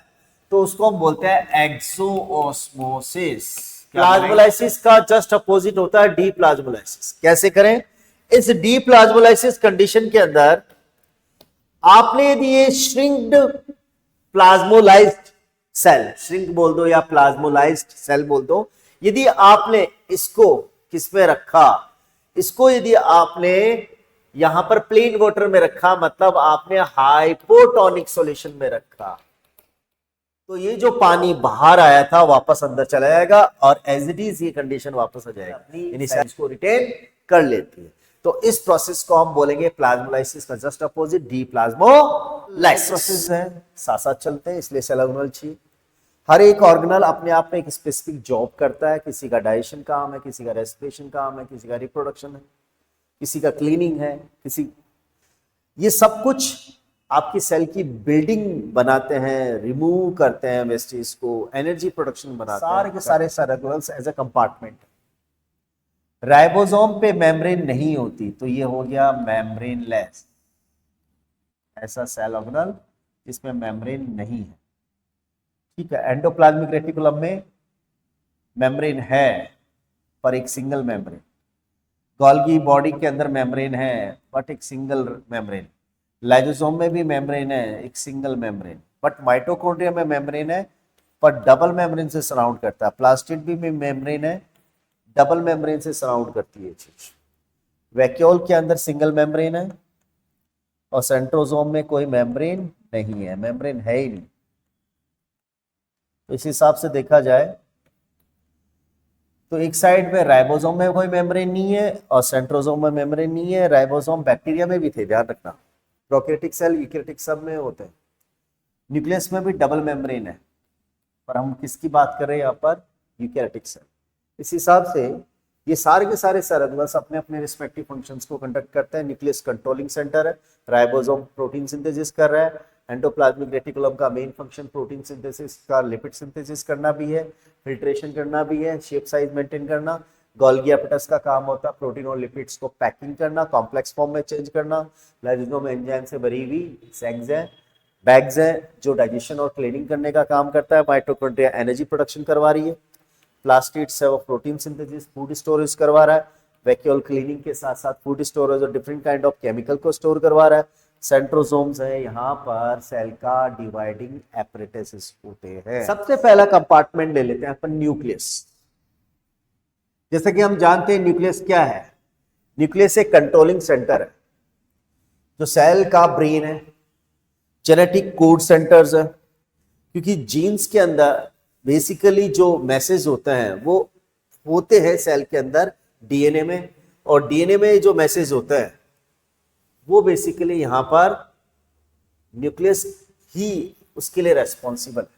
तो उसको हम बोलते हैं एक्सोऑस्मोसिस। प्लाज्मोलाइसिस का जस्ट अपोजिट होता है डी प्लाज्मोलाइसिस। कैसे करें? इस डी प्लाज्मोलाइसिस कंडीशन के अंदर आपने यदि ये श्रिंक्ड प्लाज्मोलाइज्ड सेल, श्रिंक बोल दो या प्लाज्मोलाइज्ड सेल बोल दो, यदि आपने इसको किस में रखा, इसको यदि आपने यहां पर प्लेन वाटर में रखा, मतलब आपने हाइपोटोनिक सॉल्यूशन में रखा, तो ये जो पानी बाहर आया था वापस अंदर चला जाएगा और एज इट इज ये कंडीशन वापस आ जाएगा, यानी सेल्स को रिटेन कर लेती है। तो इस प्रोसेस को हम बोलेंगे प्लाज्मोलाइसिस का just opposite D plasmolysis process है, साथ साथ चलते हैं, इसलिए सेल ऑर्गेनल चाहिए। हर एक ऑर्गेनल अपने आप में एक स्पेसिफिक जॉब करता है, किसी का डाइजेशन काम है, किसी का रेस्पिरेशन काम है, किसी का रिप्रोडक्शन है, किसी का क्लीनिंग है, किसी, ये सब कुछ आपकी सेल की बिल्डिंग बनाते हैं, रिमूव करते हैं वेस्टेज को, एनर्जी प्रोडक्शन बनाते हैं, सारे के सारे organelles as a compartment. Ribosome पे मेम्ब्रेन नहीं होती, तो ये हो गया मेम्ब्रेनलेस, ऐसा सेल ऑर्गेनल जिसमें मेम्ब्रेन नहीं है, ठीक है। एंडोप्लाज्मिक रेटिकुलम में मेम्ब्रेन है पर एक सिंगल मेम्ब्रेन, गोल्गी बॉडी के अंदर मेम्ब्रेन है बट एक सिंगल मेम्ब्रेन, लाइसोसोम में भी मेम्ब्रेन है एक सिंगल मेम्ब्रेन, बट माइटोकॉन्ड्रिया में मेम्ब्रेन है पर डबल मेम्ब्रेन से सराउंड करता है, प्लास्टिड भी में मेम्ब्रेन है, डबल मेम्ब्रेन से सराउंड करती है चीज। वैक्यूल के अंदर सिंगल मेम्ब्रेन है और सेंट्रोसोम में कोई मेम्ब्रेन नहीं है, मेम्ब्रेन है ही नहीं। तो इस हिसाब से देखा जाए तो एक साइड में राइबोसोम में कोई मेम्ब्रेन नहीं है और सेंट्रोसोम में मेम्ब्रेन नहीं है। राइबोसोम बैक्टीरिया में भी थे, ध्यान रखना, प्रोकैरियोटिक सेल, यूकैरियोटिक सब में होते हैं। न्यूक्लियस में भी डबल मेम्ब्रेन है, पर हम किसकी बात कर रहे हैं यहाँ पर, यूकैरियोटिक सेल। इस हिसाब से ये सारे के सारे ऑर्गेनल्स अपने अपने रिस्पेक्टिव फंक्शंस को कंडक्ट करते हैं। न्यूक्लियस कंट्रोलिंग सेंटर है, राइबोसोम प्रोटीन सिंथेसिस कर रहा है, एंडोप्लाज्मिक रेटिकुलम का मेन फंक्शन प्रोटीन सिंथेसिस का, लिपिड सिंथेसिस करना भी है, फिल्ट्रेशन करना भी है, शेप साइज मेंटेन करना। गोल्गी एपेटस का काम होता है प्रोटीन और लिपिड्स को पैकिंग करना, कॉम्प्लेक्स फॉर्म में चेंज करना। लाइसोसोम एंजाइम से भरी हुई सैंग्स हैं, बैग्स हैं, जो डाइजेशन और क्लीनिंग करने का काम करता है। माइटोकॉन्ड्रिया एनर्जी प्रोडक्शन करवा रही है, प्लास्टिड्स है वो प्रोटीन सिंथेसिस, फूड स्टोरेज करवा रहा है, वैक्यूल क्लीनिंग के साथ साथ फूड स्टोरेज और डिफरेंट काइंड ऑफ केमिकल को स्टोर करवा रहा है। सेंट्रोसोम्स है, यहाँ पर सेल का डिवाइडिंग एपरेटस होते हैं। सबसे पहला कंपार्टमेंट ले लेते हैं अपन, न्यूक्लियस। जैसे कि हम जानते हैं न्यूक्लियस क्या है, न्यूक्लियस एक कंट्रोलिंग सेंटर है, जो सेल का ब्रेन है, जेनेटिक कोड सेंटर्स है, क्योंकि जीन्स के अंदर बेसिकली जो मैसेज होते हैं वो होते हैं सेल के अंदर डीएनए में, और डीएनए में जो मैसेज होता है वो बेसिकली यहां पर न्यूक्लियस ही उसके लिए रेस्पॉन्सिबल है।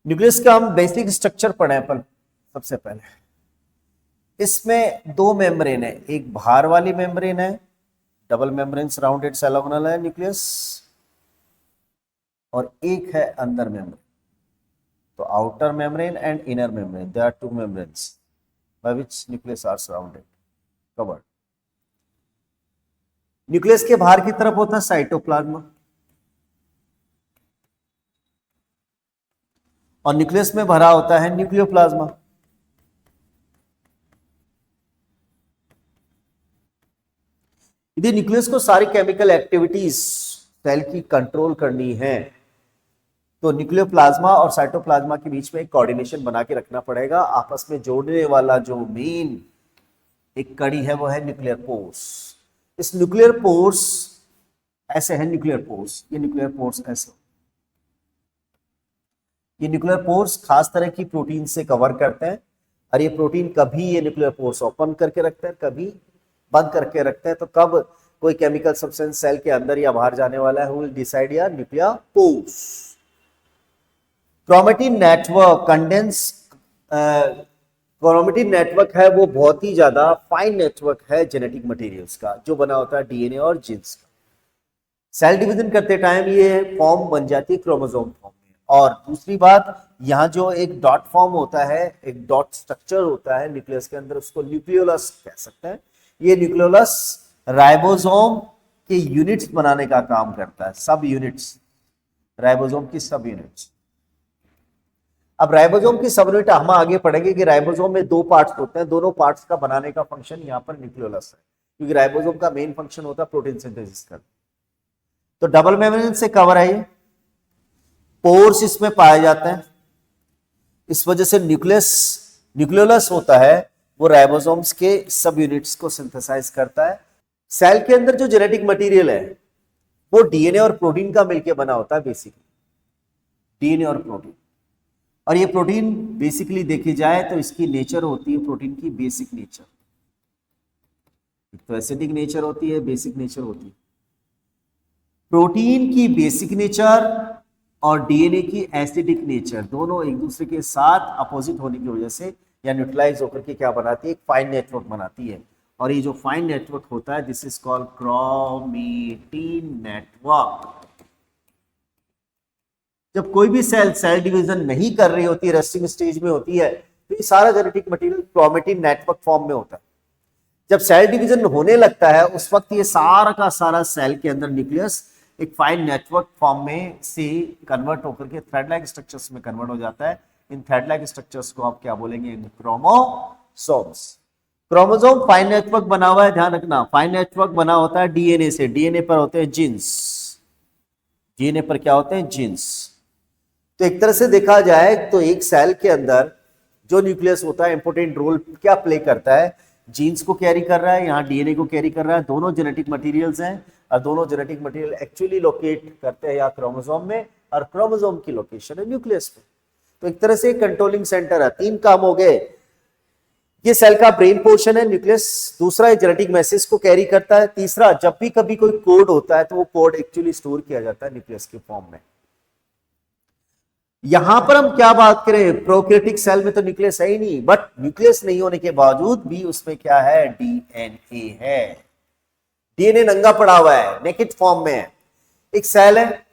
न्यूक्लियस का हम बेसिक स्ट्रक्चर पढ़े अपन सबसे पहले। इसमें दो मेम्ब्रेन है, एक बाहर वाली मेम्ब्रेन है, double membrane surrounded cell organelle है न्यूक्लियस, और एक है अंदर मेम्ब्रेन। तो outer membrane and inner membrane, there are two membranes by which nucleus are surrounded, covered. Nucleus के बाहर की तरफ होता है साइटोप्लाज्मा, और न्यूक्लियस में भरा होता है न्यूक्लियोप्लाज्मा। यदि न्यूक्लियस को सारी केमिकल एक्टिविटीज सेल की कंट्रोल करनी है तो न्यूक्लियोप्लाज्मा और साइटोप्लाज्मा के बीच में एक कोऑर्डिनेशन बना के रखना पड़ेगा। आपस में जोड़ने वाला जो मेन एक कड़ी है वो है न्यूक्लियर पोर्स। इस न्यूक्लियर पोर्स ऐसे है, न्यूक्लियर पोर्स, ये न्यूक्लियर पोर्स ऐसे, ये न्यूक्लियर पोर्स खास तरह की प्रोटीन से कवर करते हैं, और ये प्रोटीन कभी ये न्यूक्लियर पोर्स ओपन करके रखते हैं, कभी बंद करके रखते हैं। तो कब कोई केमिकल सब्सटेंस सेल के अंदर या बाहर जाने वाला है, हु विल डिसाइड या nuclear pores. Chromatin network condense, chromatin network है वो बहुत ही ज्यादा फाइन नेटवर्क है जेनेटिक मटेरियल्स का, जो बना होता है डीएनए और जीन्स का। सेल डिवीजन करते टाइम ये फॉर्म बन जाती है क्रोमोसोम फॉर्म में। और दूसरी बात, यहाँ जो एक डॉट फॉर्म होता है, एक डॉट स्ट्रक्चर होता है न्यूक्लियस के अंदर, उसको न्यूक्लियोलस कह सकते हैं। ये न्यूक्लियोलस राइबोसोम के यूनिट्स बनाने का काम करता है, सब यूनिट्स, राइबोसोम की सब यूनिट्स। अब राइबोसोम की सब यूनिट हम आगे पढ़ेंगे कि राइबोसोम में दो पार्ट्स होते हैं, दोनों पार्ट्स का बनाने का फंक्शन यहाँ पर न्यूक्लियोलस है, क्योंकि राइबोसोम का मेन फंक्शन होता है प्रोटीन सिंथेसिस का। तो डबल मेम्ब्रेन से कवर है ये, पोर्स इसमें पाए जाते हैं, इस वजह से न्यूक्लियस न्यूक्लियोलस होता है वो राइबोसोम्स के सब यूनिट्स को सिंथेसाइज करता है। सेल के अंदर जो जेनेटिक मटेरियल है वो डीएनए और प्रोटीन का मिलकर बना होता है बेसिकली, डीएनए और प्रोटीन। और ये प्रोटीन बेसिकली देखी जाए तो इसकी नेचर होती है प्रोटीन की बेसिक नेचर, तो एसिडिक नेचर होती है, बेसिक नेचर होती है। प्रोटीन की बेसिक नेचर और डीएनए की एसिडिक नेचर दोनों एक दूसरे के साथ अपोजिट होने की वजह से या न्यूट्रलाइज होकर के क्या बनाती है, एक फाइन नेटवर्क बनाती है। और ये जो फाइन नेटवर्क होता है this is called chromatin network. जब कोई भी सेल डिवीजन नहीं कर रही होती, रेस्टिंग स्टेज में होती है, तो ये सारा genetic material chromatin network form में होता है। जब सेल डिवीजन होने लगता है उस वक्त ये सारा का सारा सेल के अंदर न्यूक्लियस एक फाइन नेटवर्क फॉर्म में से कन्वर्ट होकर के थ्रेड लाइक स्ट्रक्चर्स में कन्वर्ट हो जाता है। इन थ्रेड लाइक स्ट्रक्चर्स को आप क्या बोलेंगे, क्रोमोसोम्स। क्रोमोसोम फाइन नेटवर्क बना हुआ है, ध्यान रखना, फाइन नेटवर्क बना होता है डीएनए से। डीएनए पर होते हैं जीन्स, डीएनए पर क्या होते हैं, जीन्स। तो एक तरह से देखा जाए तो एक सेल के अंदर जो न्यूक्लियस होता है इंपॉर्टेंट रोल क्या प्ले करता है, जीन्स को कैरी कर रहा है, यहाँ डीएनए को कैरी कर रहा है। दोनों जेनेटिक मटेरियल्स हैं और दोनों जेनेटिक मटेरियल एक्चुअली लोकेट करते हैं या क्रोमोसोम में, और क्रोमोसोम की लोकेशन है न्यूक्लियस में। तो एक तरह से कंट्रोलिंग सेंटर है। तीन काम हो गए, ये सेल का ब्रेन पोर्शन है न्यूक्लियस, दूसरा जेनेटिक मैसेज को कैरी करता है, तीसरा जब भी कभी कोई कोड होता है तो वो कोड एक्चुअली स्टोर किया जाता है न्यूक्लियस के फॉर्म में। यहां पर हम क्या बात करें, प्रोकैरियोटिक सेल में तो न्यूक्लियस है ही नहीं, बट न्यूक्लियस नहीं होने के बावजूद भी उसमें क्या है, डीएनए है। डीएनए नंगा पड़ा हुआ है, नेकेड फॉर्म में है। एक सेल है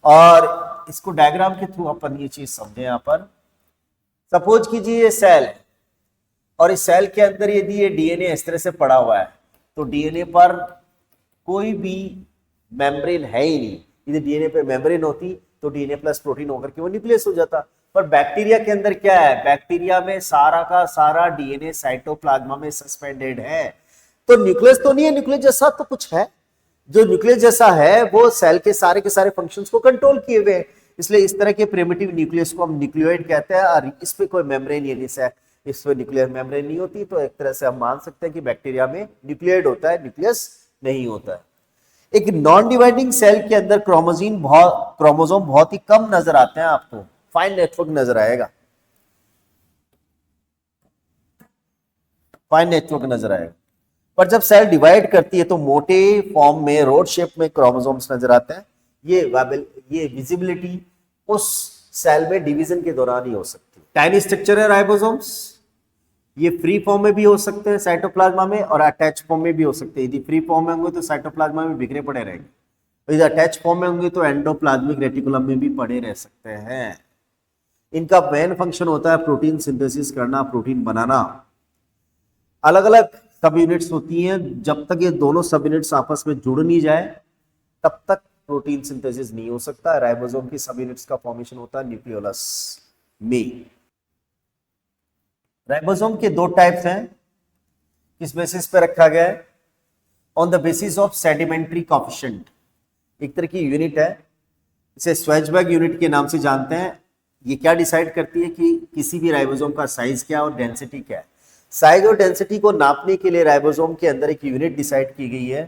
और इसको डायग्राम के थ्रू अपन ये चीज समझे। यहां पर सपोज कीजिए ये सेल है और इस सेल के अंदर यदि ये डीएनए इस तरह से पड़ा हुआ है तो डीएनए पर कोई भी मेम्ब्रेन है ही नहीं। यदि डीएनए पे मेम्ब्रेन होती तो डीएनए प्लस प्रोटीन होकर के वो न्यूक्लियस हो जाता। पर बैक्टीरिया के अंदर क्या है, बैक्टीरिया में सारा का सारा डीएनए साइटोप्लाज्मा में सस्पेंडेड है। तो न्यूक्लियस तो नहीं है, न्यूक्लियस जैसा तो कुछ है। जो न्यूक्लियस जैसा है वो सेल के सारे फंक्शंस को कंट्रोल किए हुए हैं। इसलिए इस तरह के प्रिमिटिव न्यूक्लियस को हम न्यूक्लियोइड कहते हैं। और इस पे कोई मेम्ब्रेन ये नहीं है, इस पे न्यूक्लियर मेम्ब्रेन नहीं होती, तो एक तरह से हम मान सकते हैं कि बैक्टीरिया में न्यूक्लियोइड होता है, न्यूक्लियस नहीं होता है। एक नॉन डिवाइडिंग सेल के अंदर क्रोमोसोम बहुत ही कम नजर आते हैं, आपको फाइन नेटवर्क नजर आएगा, फाइन नेटवर्क नजर आएगा। पर जब सेल डिवाइड करती है तो मोटे फॉर्म में रोड शेप में क्रोमोसोम्स नजर आते हैं। ये विजिबिलिटी उस सेल में डिवीजन के दौरान ही हो सकती है। टाइनी स्ट्रक्चर है राइबोसोम्स, ये फ्री फॉर्म में भी हो सकते हैं साइटोप्लाज्मा में, और अटैच फॉर्म में भी हो सकते हैं। यदि फ्री फॉर्म में होंगे तो साइटोप्लाज्मा में बिखरे पड़े रहेंगे, यदि अटैच फॉर्म में होंगे तो एंडोप्लाज्मिक रेटिकुलम में भी पड़े रह सकते हैं। इनका मेन फंक्शन होता है प्रोटीन सिंथेसिस करना, प्रोटीन बनाना। अलग अलग सब यूनिट्स होती हैं, जब तक ये दोनों सब यूनिट्स आपस में जुड़ नहीं जाए तब तक प्रोटीन सिंथेसिस नहीं हो सकता। राइबोसोम की सब यूनिट्स का फॉर्मेशन होता है न्यूक्लियोलस में। राइबोसोम के दो टाइप्स हैं, किस बेसिस पे रखा गया है, on the basis of sedimentary coefficient. एक तरह की यूनिट है, इसे स्वेजबर्ग यूनिट के नाम से जानते हैं। ये क्या डिसाइड करती है कि किसी भी राइबोसोम का साइज क्या और डेंसिटी क्या है। साइज और डेंसिटी को नापने के लिए राइबोसोम के अंदर एक यूनिट डिसाइड की गई है।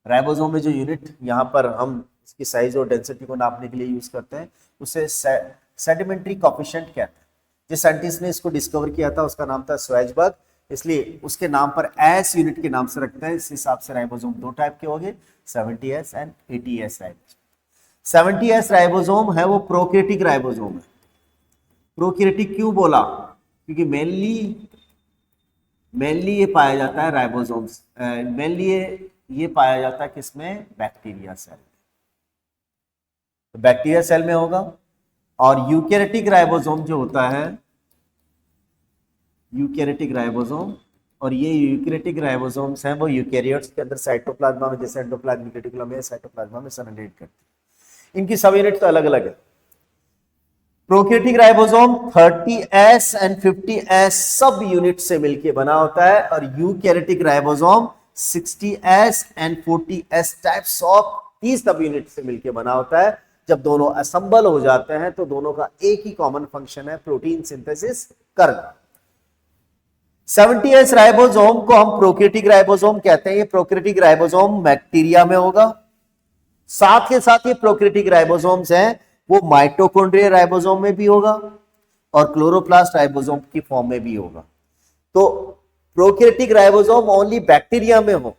राइबोसोम में जो यूनिट यहाँ पर हम इसकी साइज और डेंसिटी को नापने के लिए यूज करते हैं उसे सेडिमेंट्री कोएफिशिएंट कहते हैं। जिस साइंटिस्ट ने इसको डिस्कवर किया था उसका नाम था स्वेजबर्ग, इसलिए उसके नाम पर एस यूनिट के नाम से रखते हैं। इस हिसाब से राइबोसोम दो टाइप के हो गए, 70S and 80S ribosome. 70S ribosome है वो प्रोकैरियोटिक राइबोसोम है। प्रोकैरियोटिक क्यों बोला, क्योंकि मेनली ये पाया जाता है राइबोसोम्स, मेनली ये पाया जाता है किसमें, बैक्टीरिया सेल में। तो बैक्टीरिया सेल में होगा। और यूकैरियोटिक राइबोसोम जो होता है, यूकैरियोटिक राइबोसोम, और ये यूकैरियोटिक राइबोसोम्स हैं वो यूकैरियोट्स के अंदर साइटोप्लाज्मा में जैसे एंडोप्लाज्मिक रेटिकुलम में साइटोप्लाज्मा में सरेंडेट करती है। इनकी सब यूनिट तो अलग अलग है। Prokaryotic ribosome 30S and 50S सब यूनिट से मिलकर बना होता है, और eukaryotic ribosome 60S and 40S types of 30 सब यूनिट से मिलकर बना होता है। जब दोनों असेंबल हो जाते हैं तो दोनों का एक ही कॉमन फंक्शन है, प्रोटीन सिंथेसिस करना। 70s राइबोसोम को हम प्रोकैरियोटिक राइबोसोम कहते हैं। ये प्रोकैरियोटिक राइबोसोम बैक्टीरिया में होगा। साथ के साथ ये प्रोकैरियोटिक राइबोसोम्स हैं वो माइटोकॉन्ड्रियल राइबोसोम में भी होगा और क्लोरोप्लास्ट राइबोसोम की फॉर्म में भी होगा। तो प्रोकैरियोटिक राइबोसोम ओनली बैक्टीरिया में हो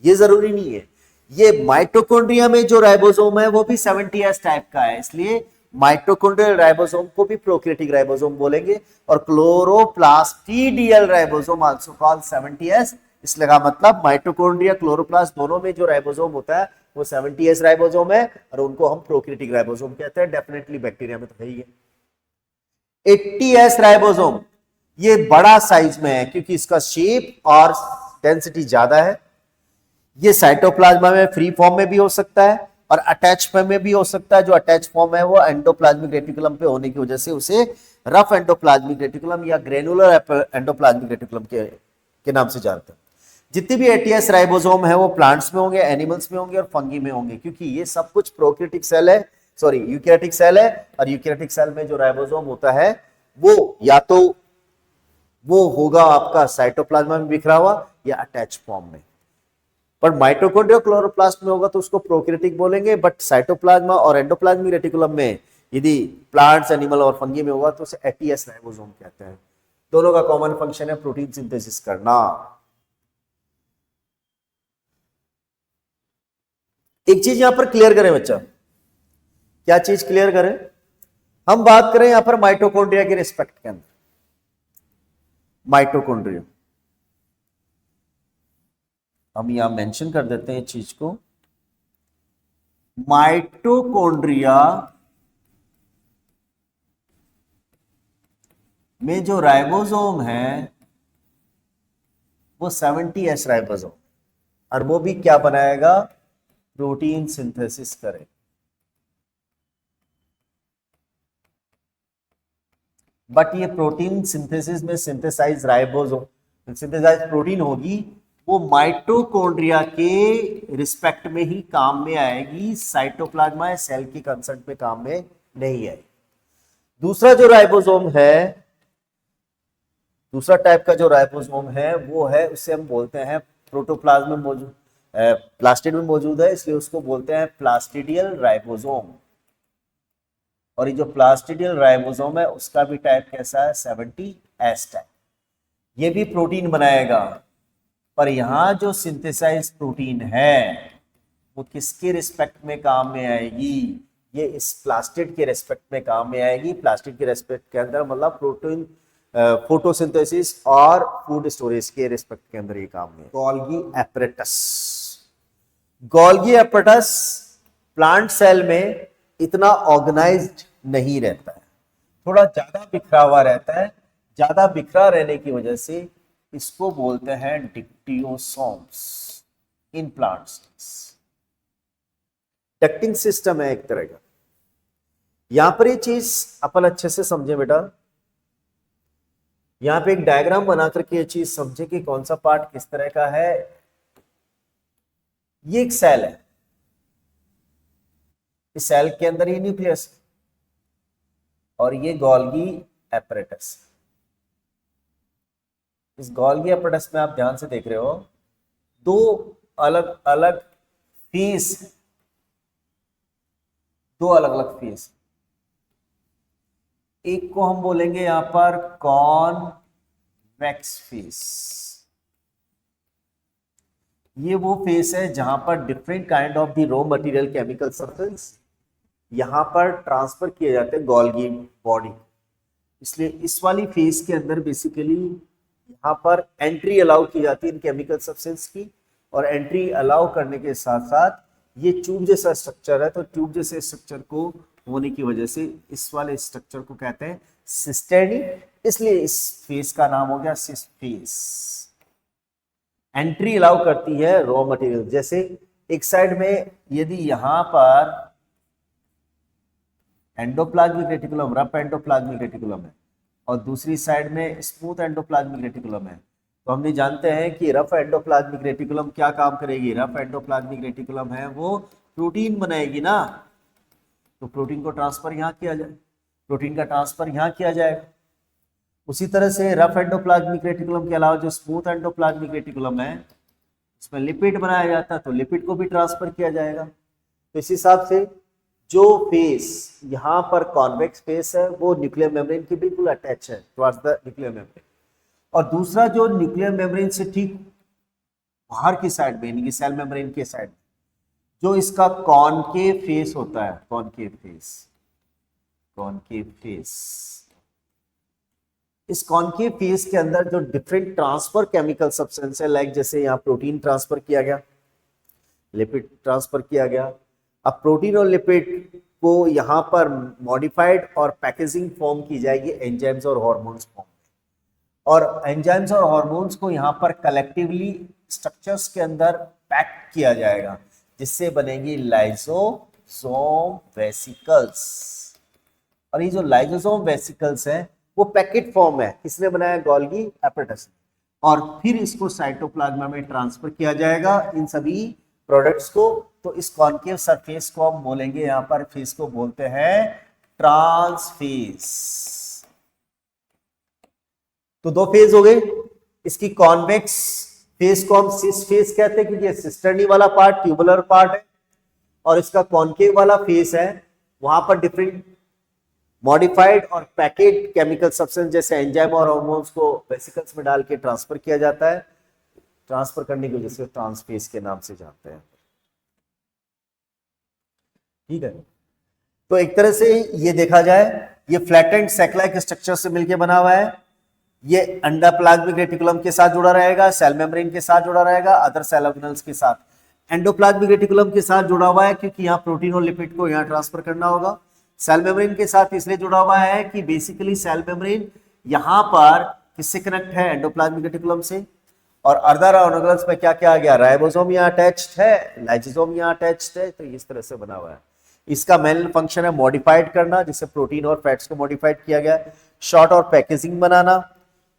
ये जरूरी नहीं है। ये माइटोकॉन्ड्रिया में जो राइबोसोम है वो भी 70s टाइप का है, इसलिए माइटोकॉन्ड्रियल राइबोसोम को भी प्रोकैरियोटिक राइबोसोम बोलेंगे। और क्लोरोप्लास्टिडियल राइबोसोम आल्सो कॉल्ड 70s, इसलिए का मतलब माइटोकॉन्ड्रिया क्लोरोप्लास्ट दोनों में जो राइबोसोम होता है वो 70s राइबोसोम है और उनको हम प्रोकैरियोटिक राइबोसोम कहते हैं। डेफिनेटली बैक्टीरिया में तो है ही है। 80s राइबोसोम ये बड़ा साइज में है क्योंकि इसका शेप और डेंसिटी ज्यादा है। ये साइटोप्लाज्मा में फ्री फॉर्म में भी हो सकता है और अटैच फॉर्म में भी हो सकता है। जो अटैच फॉर्म है वो एंडोप्लाज्मिक रेटिकुलम पे होने की वजह से उसे रफ एंडोप्लाज्मिक रेटिकुलम या ग्रेनुलर एंडोप्लाज्मिक रेटिकुलम के नाम से जानते हैं। जितनी भी 80s राइबोसोम है वो प्लांट्स में होंगे, एनिमल्स में होंगे और फंगी में होंगे, क्योंकि ये सब कुछ प्रोकैरियोटिक सेल है, सॉरी यूकैरियोटिक सेल है। और यूकैरियोटिक सेल में जो राइबोसोम होता है वो या तो वो होगा आपका साइटोप्लाज्मा में बिखरा हुआ या अटैच फॉर्म में। पर माइटोकॉन्ड्रिया क्लोरोप्लास्ट में होगा तो उसको प्रोकैरियोटिक बोलेंगे, बट साइटोप्लाज्मा और एंडोप्लाज्मिक रेटिकुलम में यदि प्लांट्स, एनिमल और फंगी में होगा तो उसे 80s राइबोसोम कहते हैं। दोनों का कॉमन फंक्शन है प्रोटीन सिंथेसिस करना। एक चीज यहां पर क्लियर करें बच्चा, क्या चीज क्लियर करें? हम बात करें यहां पर माइटोकॉन्ड्रिया के रिस्पेक्ट के अंदर। माइटोकॉन्ड्रिया हम यहां मेंशन कर देते हैं चीज को। माइटोकॉन्ड्रिया में जो राइबोसोम है वो 70s राइबोसोम, और वो भी क्या बनाएगा? प्रोटीन सिंथेसिस करे। बट ये प्रोटीन सिंथेसिस में सिंथेसाइज राइबोसोम सिंथेसाइज प्रोटीन होगी वो माइटोकॉन्ड्रिया के रिस्पेक्ट में ही काम में आएगी, साइटोप्लाज्मा या सेल की कंसेंट में काम में नहीं आएगी। दूसरा जो राइबोसोम है, दूसरा टाइप का जो राइबोसोम है वो है, उसे हम बोलते हैं प्रोटोप्लाज्म में मौजूद, प्लास्टिड में मौजूद है, इसलिए उसको बोलते हैं प्लास्टिडियल राइबोसोम। और ये जो प्लास्टिडियल राइबोसोम है उसका भी टाइप कैसा है? 70s type. ये भी प्रोटीन बनाएगा, पर यहां जो सिंथेसाइज प्रोटीन है वो किसके रिस्पेक्ट में काम में आएगी? ये इस प्लास्टिड के रिस्पेक्ट में काम में आएगी। प्लास्टिड के रिस्पेक्ट के अंदर मतलब प्रोटीन फोटोसिंथेसिस और फूड स्टोरेज के रिस्पेक्ट के अंदर ये काम में। Golgi apparatus, Golgi apparatus plant cell में इतना ऑर्गेनाइज्ड नहीं रहता है, थोड़ा ज्यादा बिखरा हुआ रहता है। ज्यादा बिखरा रहने की वजह से इसको बोलते हैं डिक्टियोसोम्स इन प्लांट्स। डक्टिंग सिस्टम है एक तरह का। यहां पर ये चीज अपन अच्छे से समझे बेटा। यहां पे एक डायग्राम बना करके ये चीज समझे कि कौन सा पार्ट किस तरह का है। ये एक सेल है, इस सेल के अंदर ये न्यूक्लियस और ये गोल्गी एपरेटस। इस गोल्गी एपरेटस में आप ध्यान से देख रहे हो दो अलग अलग फेस, दो अलग अलग फेस। एक को हम बोलेंगे यहां पर कॉन्वेक्स फेस। ये वो फेस है जहां पर different kind of the raw material chemical substance यहां पर ट्रांसफर किए जाते हैं गोल्गी बॉडी। इसलिए इस वाली फेस के अंदर बेसिकली यहाँ पर एंट्री अलाउ की जाती है इन केमिकल सब्सटेंस की, और एंट्री अलाउ करने के साथ साथ ये ट्यूब जैसा स्ट्रक्चर है, तो ट्यूब जैसे स्ट्रक्चर को होने की वजह से इस वाले स्ट्रक्चर को कहते हैं सिस्टेनी, इसलिए इस फेस का नाम हो गया सिस फेस। एंट्री अलाउ करती है रॉ मटेरियल। जैसे एक साइड में यदि यहां पर endoplasmic reticulum, rough endoplasmic reticulum है और दूसरी साइड में स्मूथ एंडोप्लाज्मिक रेटिकुलम है, तो हमने जानते हैं कि रफ एंडोप्लाज्मिक रेटिकुलम क्या काम करेगी? रफ एंडोप्लाज्मिक रेटिकुलम है वो प्रोटीन बनाएगी ना, तो प्रोटीन को ट्रांसफर यहाँ किया जाए, प्रोटीन का ट्रांसफर यहाँ किया जाएगा। उसी तरह से रफ एंडोप्लाज्मिक रेटिकुलम के अलावा जो स्मूथ एंडोप्लाज्मिक रेटिकुलम है उसमें लिपिड बनाया जाता है, तो लिपिड को भी ट्रांसफर किया जाएगा। तो इस हिसाब से जो फेस यहाँ पर कॉन्वेक्स फेस है वो न्यूक्लियर मेम्ब्रेन के बिल्कुल अटैच है टुवर्ड्स द न्यूक्लियर मेम्ब्रेन, और दूसरा जो न्यूक्लियर मेम्ब्रेन से ठीक बाहर की साइड में यानी कि सेल मेम्ब्रेन के साइड जो इसका कॉनकेव फेस होता है, कॉनकेव फेस, कॉनकेव फेस, इस कॉनकेव फेस के अंदर जो डिफरेंट ट्रांसफर केमिकल सब्सटेंस है, लाइक जैसे यहाँ प्रोटीन ट्रांसफर किया गया, लिपिड ट्रांसफर किया गया। अब प्रोटीन और लिपिड को यहाँ पर मॉडिफाइड और पैकेजिंग फॉर्म की जाएगी एंजाइम्स और हार्मोन्स फॉर्म में, और एंजाइम्स और हार्मोन्स को यहाँ पर कलेक्टिवली स्ट्रक्चर्स के अंदर पैक किया जाएगा, जिससे बनेगी लाइसोसोम वेसिकल्स। और ये जो लाइसोसोम वेसिकल्स है वो पैकेट फॉर्म है, किसने बनाया? गोल्गी एपरेटस ने। और फिर इसको साइटोप्लाज्मा में ट्रांसफर किया जाएगा इन सभी प्रोडक्ट्स को। तो इस कॉन्केव सरफेस को हम बोलेंगे, यहाँ पर फेस को बोलते हैं ट्रांसफेस। तो दो फेज हो गए। इसकी कॉन्वेक्स फेस को हम सिस फेस कहते हैं क्योंकि ये सिस्टर्नी वाला पार्ट ट्यूबुलर पार्ट है, और इसका कॉन्केव वाला फेस है वहां पर डिफरेंट मॉडिफाइड और पैकेट केमिकल सब्सटेंस जैसे एंजाइम और हार्मोन्स को वेसिकल्स में डाल के ट्रांसफर किया जाता है। ट्रांसफर करने की वजह से ट्रांसफेस के नाम से जानते हैं। ठीक है, तो एक तरह से ये देखा जाए ये फ्लैटेंड सैक-लाइक स्ट्रक्चर से मिलकर बना हुआ है। ये एंडोप्लाज्मिक रेटिकुलम के साथ जुड़ा रहेगा, सेल मेम्ब्रेन के साथ जुड़ा रहेगा, अदर सेल ऑर्गेनल्स के साथ। एंडोप्लाज्मिक रेटिकुलम के साथ जुड़ा हुआ है क्योंकि यहाँ प्रोटीन और लिपिड को यहाँ ट्रांसफर करना होगा। सेल मेम्ब्रेन के साथ इसलिए जुड़ा हुआ है कि बेसिकली सेल मेम्ब्रेन यहाँ पर किससे कनेक्ट है? एंडोप्लाज्मिक रेटिकुलम से। और अदर ऑर्गेनल्स में क्या क्या आ गया? राइबोसोम यहाँ अटैच्ड है, लाइसोसोम यहाँ अटैच्ड है। तो इस तरह से बना हुआ है। इसका मेन फंक्शन है मॉडिफाइड करना, जिससे प्रोटीन और फैट्स को मॉडिफाइड किया गया, शॉर्ट और पैकेजिंग बनाना,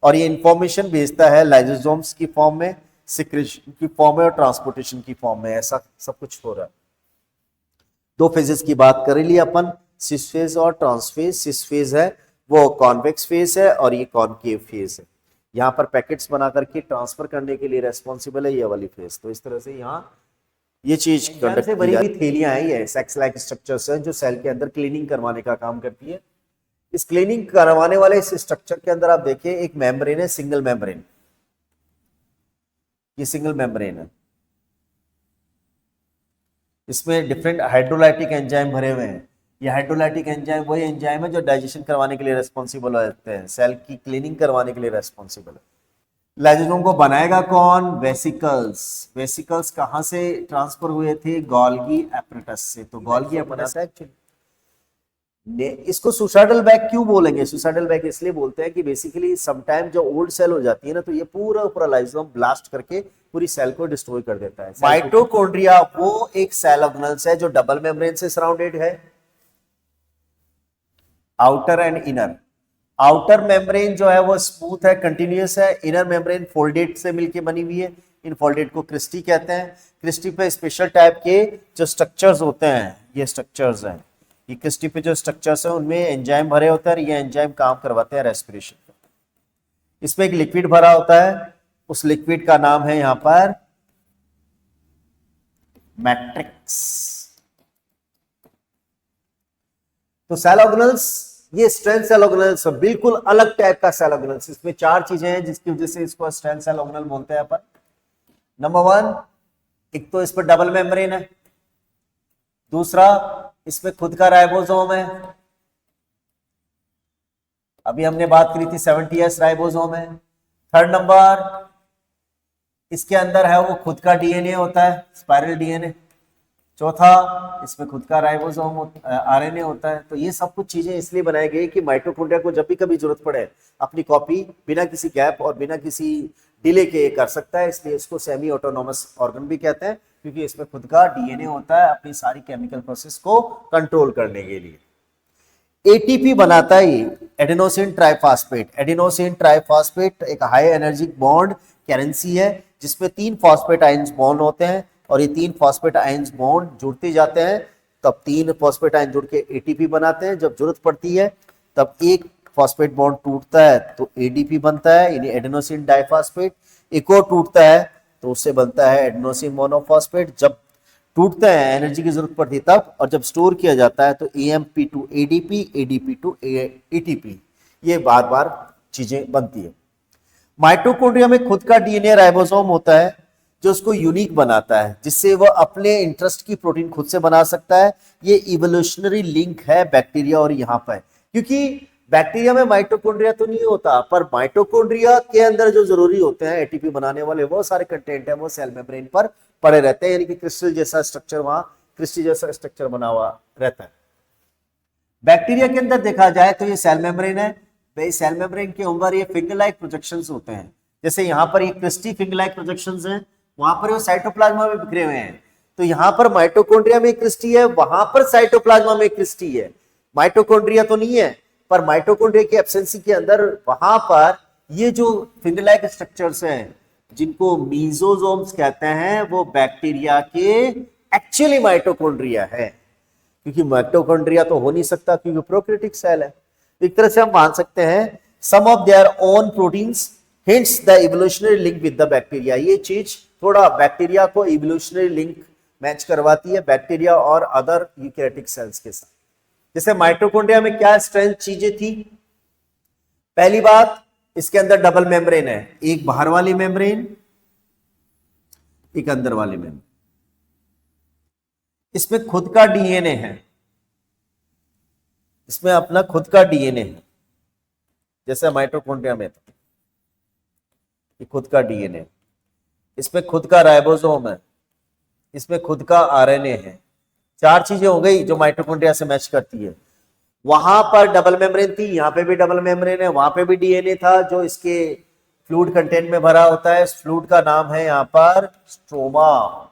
और ये इंफॉर्मेशन भेजता है लाइसोसोम्स की फॉर्म में, सिक्रेशन की फॉर्म में और ट्रांसपोर्टेशन की फॉर्म में। ऐसा सब कुछ हो रहा है। दो फेजेस की बात कर ली अपन, सिस फेज और ट्रांसफेज। सिस फेज है वो कॉन्वेक्स फेज है और ये कॉनकेव फेज है। यहाँ पर पैकेट्स बना करके ट्रांसफर करने के लिए रेस्पॉन्सिबल है ये वाली फेज। तो इस तरह से यहाँ ये चीज कंडक्ट से बनी हुई थैलियां हैं, ये सेक्स लाइक स्ट्रक्चर्स हैं जो सेल के अंदर क्लीनिंग करवाने का काम करती है। इस क्लीनिंग करवाने वाले इस स्ट्रक्चर के अंदर आप देखिए एक मेम्ब्रेन है, सिंगल मेम्ब्रेन। ये सिंगल मेम्ब्रेन है, इसमें डिफरेंट हाइड्रोलाइटिक एंजाइम भरे हुए हैं। ये हाइड्रोलाइटिक एंजाइम वही एंजाइम है जो डाइजेशन करवाने के लिए रेस्पॉन्सिबल होते हैं, सेल की क्लीनिंग करवाने के लिए रेस्पॉन्सिबल है। लाइसोसोम को बनाएगा कौन? वेसिकल्स। वेसिकल्स कहां से ट्रांसफर हुए थे? गोल्गी एपरेटस से। तो गोल्गी एपरेटस एक्चुअली इसको सुसाइडल बैग क्यों बोलेंगे? सुसाइडल बैग इसलिए बोलते हैं कि बेसिकली समटाइम जो ओल्ड सेल हो जाती है ना, तो ये पूरा लाइसोसोम ब्लास्ट करके पूरी सेल को डिस्ट्रॉय कर देता है। माइटोकॉन्ड्रिया वो एक सेल ऑर्गेनल्स है जो डबल मेम्ब्रेन से सराउंडेड है, outer and inner. Outer membrane जो है वो स्मूथ है, कंटिन्यूअस है। इनर मेम्ब्रेन फोल्डेड से मिलके बनी हुई है। इन फोल्डेड को क्रिस्टी कहते हैं। क्रिस्टी पे स्पेशल टाइप के जो स्ट्रक्चर्स होते हैं, ये स्ट्रक्चर्स हैं, ये क्रिस्टी पे जो स्ट्रक्चर्स हैं उनमें एंजाइम भरे होते हैं और ये एंजाइम काम करवाते हैं रेस्पिरेशन का। इसमें एक लिक्विड भरा होता है, उस लिक्विड का नाम है यहां पर मैट्रिक्स। तो सेल ऑर्गेनल्स, ये स्ट्रेंथ सेल ऑर्गेनल्स बिल्कुल अलग टाइप का सेल ऑर्गेनल्स। इसमें चार चीजें हैं जिसकी वजह से इसको स्ट्रेंथ सेल ऑर्गेनल बोलते हैं अपन। नंबर वन, एक तो इस पर डबल मेम्ब्रेन है। दूसरा, इसमें खुद का राइबोसोम है। अभी हमने बात करी थी 70S राइबोसोम है। थर्ड नंबर, इसके अंदर है वो खुद का डीएनए होता है, स्पाइरल डीएनए। चौथा, इसमें खुद का राइबोसोम आरएनए होता है। तो ये सब कुछ चीजें इसलिए बनाई गई कि माइटोकॉन्ड्रिया को जब भी कभी जरूरत पड़े अपनी कॉपी बिना किसी गैप और बिना किसी डिले के कर सकता है। इसलिए इसको सेमी ऑटोनोमस ऑर्गन भी कहते हैं, क्योंकि इसमें खुद का डीएनए होता है अपनी सारी केमिकल प्रोसेस को कंट्रोल करने के लिए। एटीपी बनाता है ये एडेनोसिन ट्राइफॉस्फेट। एडेनोसिन ट्राइफॉस्फेट एक हाई एनर्जी बॉन्ड करेंसी है जिसमें 3 फॉस्फेट आयंस बॉन्ड होते हैं, और ये 3 फॉस्फेट आयंस बॉन्ड जुड़ते जाते हैं, तब 3 फॉस्फेट आयन जुड़ के एटीपी बनाते हैं। जब जरूरत पड़ती है तब एक फॉस्फेट बॉन्ड टूटता है तो एडीपी बनता है, यानी एडेनोसिन डाइफॉस्फेट। एक और टूटता है तो उससे बनता है एडेनोसिन मोनोफॉस्फेट। जब टूटता है एनर्जी की जरूरत पड़ती है तब, और जब स्टोर किया जाता है तो AMP to ADP, ADP to ATP, ये बार बार चीजें बनती है। माइटोकॉन्ड्रिया में खुद का डीएनए राइबोसोम होता है जो उसको यूनिक बनाता है, जिससे वह अपने इंटरेस्ट की प्रोटीन खुद से बना सकता है। ये इवोल्यूशनरी लिंक है बैक्टीरिया और यहाँ पर, क्योंकि बैक्टीरिया में माइटोकॉन्ड्रिया तो नहीं होता, पर माइटोकॉन्ड्रिया के अंदर जो जरूरी होते हैं एटीपी बनाने वाले वो सारे कंटेंट है वो सेल मेम्ब्रेन पर पड़े रहते हैं, यानी कि क्रिस्टल जैसा स्ट्रक्चर, वहां क्रिस्टल जैसा स्ट्रक्चर बना हुआ रहता है। बैक्टीरिया के अंदर देखा जाए तो ये सेल मेम्ब्रेन है। सेल मेम्ब्रेन के ऊपर ये फिंगर लाइक प्रोजेक्शंस होते हैं, जैसे यहाँ पर ये क्रिस्टी फिंगर लाइक प्रोजेक्शंस हैं, वहां पर वो साइटोप्लाज्मा में बिखरे हुए हैं। तो यहाँ पर माइटोकॉन्ड्रिया में क्रिस्टी है, वहां पर साइटोप्लाज्मा में क्रिस्टी है। माइटोकॉन्ड्रिया तो नहीं है, पर माइटोकॉन्ड्रिया की एब्सेंसी के अंदर वहां पर ये जो फिंगर लाइक स्ट्रक्चर्स हैं जिनको मीजोजोम्स कहते हैं, वो बैक्टीरिया के एक्चुअली माइटोकॉन्ड्रिया है, क्योंकि माइटोकॉन्ड्रिया तो हो नहीं सकता क्योंकि प्रोकैरियोटिक सेल है। एक तरह से हम मान सकते हैं some of their own proteins hints the evolutionary link with the bacteria. ये चीज थोड़ा बैक्टीरिया को इवोल्यूशनरी लिंक मैच करवाती है बैक्टीरिया और अदर यूकैरियोटिक सेल्स के साथ। जैसे माइटोकॉन्ड्रिया में क्या स्ट्रेंथ चीजें थी, पहली बात इसके अंदर डबल मेम्ब्रेन है, एक बाहर वाली मेम्ब्रेन, एक अंदर वाली मेम्ब्रेन। इसमें खुद का डीएनए है, इसमें अपना खुद का डीएनए है, जैसे माइटोकॉन्ड्रिया में था, ये खुद का डीएनए, इसमें खुद का राइबोसोम है, इसमें खुद का आरएनए है। चार चीजें हो गई जो माइटोकॉन्ड्रिया से मैच करती है। वहां पर डबल मेम्ब्रेन थी, यहाँ पे भी डबल मेम्ब्रेन है, वहां पे भी डीएनए था जो इसके फ्लूइड कंटेंट में भरा होता है। इस फ्लूइड का नाम है यहाँ पर स्ट्रोमा।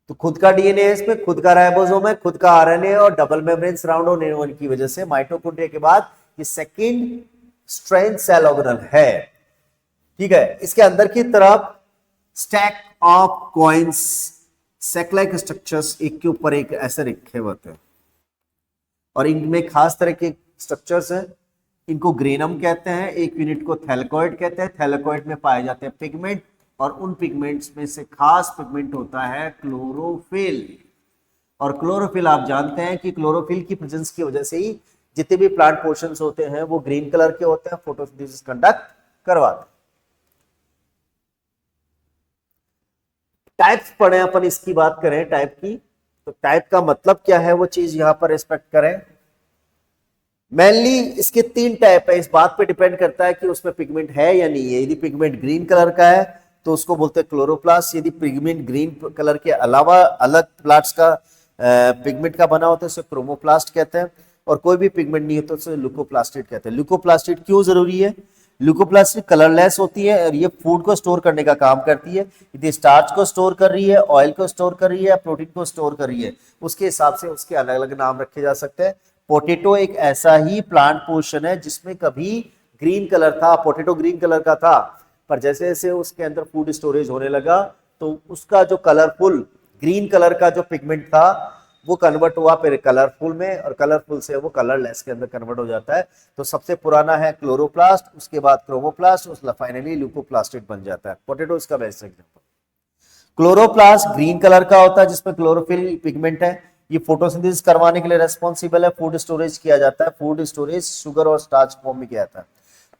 तो खुद का डीएनए है, इसमें खुद का राइबोसोम है, खुद का आरएनए और डबल मेम्ब्रेन सराउंड होने की वजह से माइटोकॉन्ड्रिया के बाद ये सेकंड स्ट्रेंथ सेल ऑर्गेनल है। ठीक है, इसके अंदर की तरफ stack of coins, sac like structures एक के ऊपर एक ऐसे रखे होते हैं, और इनमें खास तरह के स्ट्रक्चर्स हैं। इनको ग्रेनम कहते हैं, एक यूनिट को थैलेकॉइड कहते हैं। थैलेकॉइड में पाए जाते हैं पिगमेंट, और उन पिगमेंट्स में से खास पिगमेंट होता है क्लोरोफिल। और क्लोरोफिल आप जानते हैं कि क्लोरोफिल की प्रेजेंस की वजह से ही जितने भी प्लांट पोर्शंस होते हैं वो ग्रीन कलर के होते हैं, फोटोसिंथेसिस कंडक्ट करवाते हैं। टाइप्स पढ़े अपन, इसकी बात करें टाइप की, तो टाइप का मतलब क्या है वो चीज यहां पर रिस्पेक्ट करें। मेनली इसके तीन टाइप है, इस बात पे डिपेंड करता है कि उसमें पिगमेंट है या नहीं है। यदि पिगमेंट ग्रीन कलर का है तो उसको बोलते हैं क्लोरोप्लास्ट। यदि पिगमेंट ग्रीन कलर के अलावा अलग प्लांट्स का पिगमेंट का बना होता है उसे क्रोमोप्लास्ट कहते हैं, और कोई भी पिगमेंट नहीं होता उसे ल्यूकोप्लास्टिड कहते हैं। ल्यूकोप्लास्टिड क्यों जरूरी है? ल्यूकोप्लास्टिड कलरलेस होती है और ये फूड को स्टोर करने का काम करती है। यदि स्टार्च को स्टोर कर रही है, ऑयल को स्टोर कर रही है, प्रोटीन को स्टोर कर रही है, उसके हिसाब से उसके अलग अलग नाम रखे जा सकते हैं। पोटैटो एक ऐसा ही प्लांट पोर्शन है जिसमें कभी ग्रीन कलर था, पोटैटो ग्रीन कलर का था, पर जैसे जैसे उसके अंदर फूड स्टोरेज होने लगा तो उसका जो कलरफुल ग्रीन कलर का जो पिगमेंट था वो कन्वर्ट हुआ फिर कलरफुल में, और कलरफुल से वो कलरलेस के अंदर कन्वर्ट हो जाता है। तो सबसे पुराना है क्लोरोप्लास्ट, उसके बाद क्रोमोप्लास्ट, उसके फाइनली ल्यूकोप्लास्टिड बन जाता है। पोटैटो इसका best example. Chloroplast green colour का होता है जिसमें क्लोरोफिल पिगमेंट है। ये फोटोसिंथेसिस करवाने के लिए रेस्पॉन्सिबल है, फूड स्टोरेज किया जाता है। फूड स्टोरेज शुगर और स्टार्च फॉर्म में किया जाता है।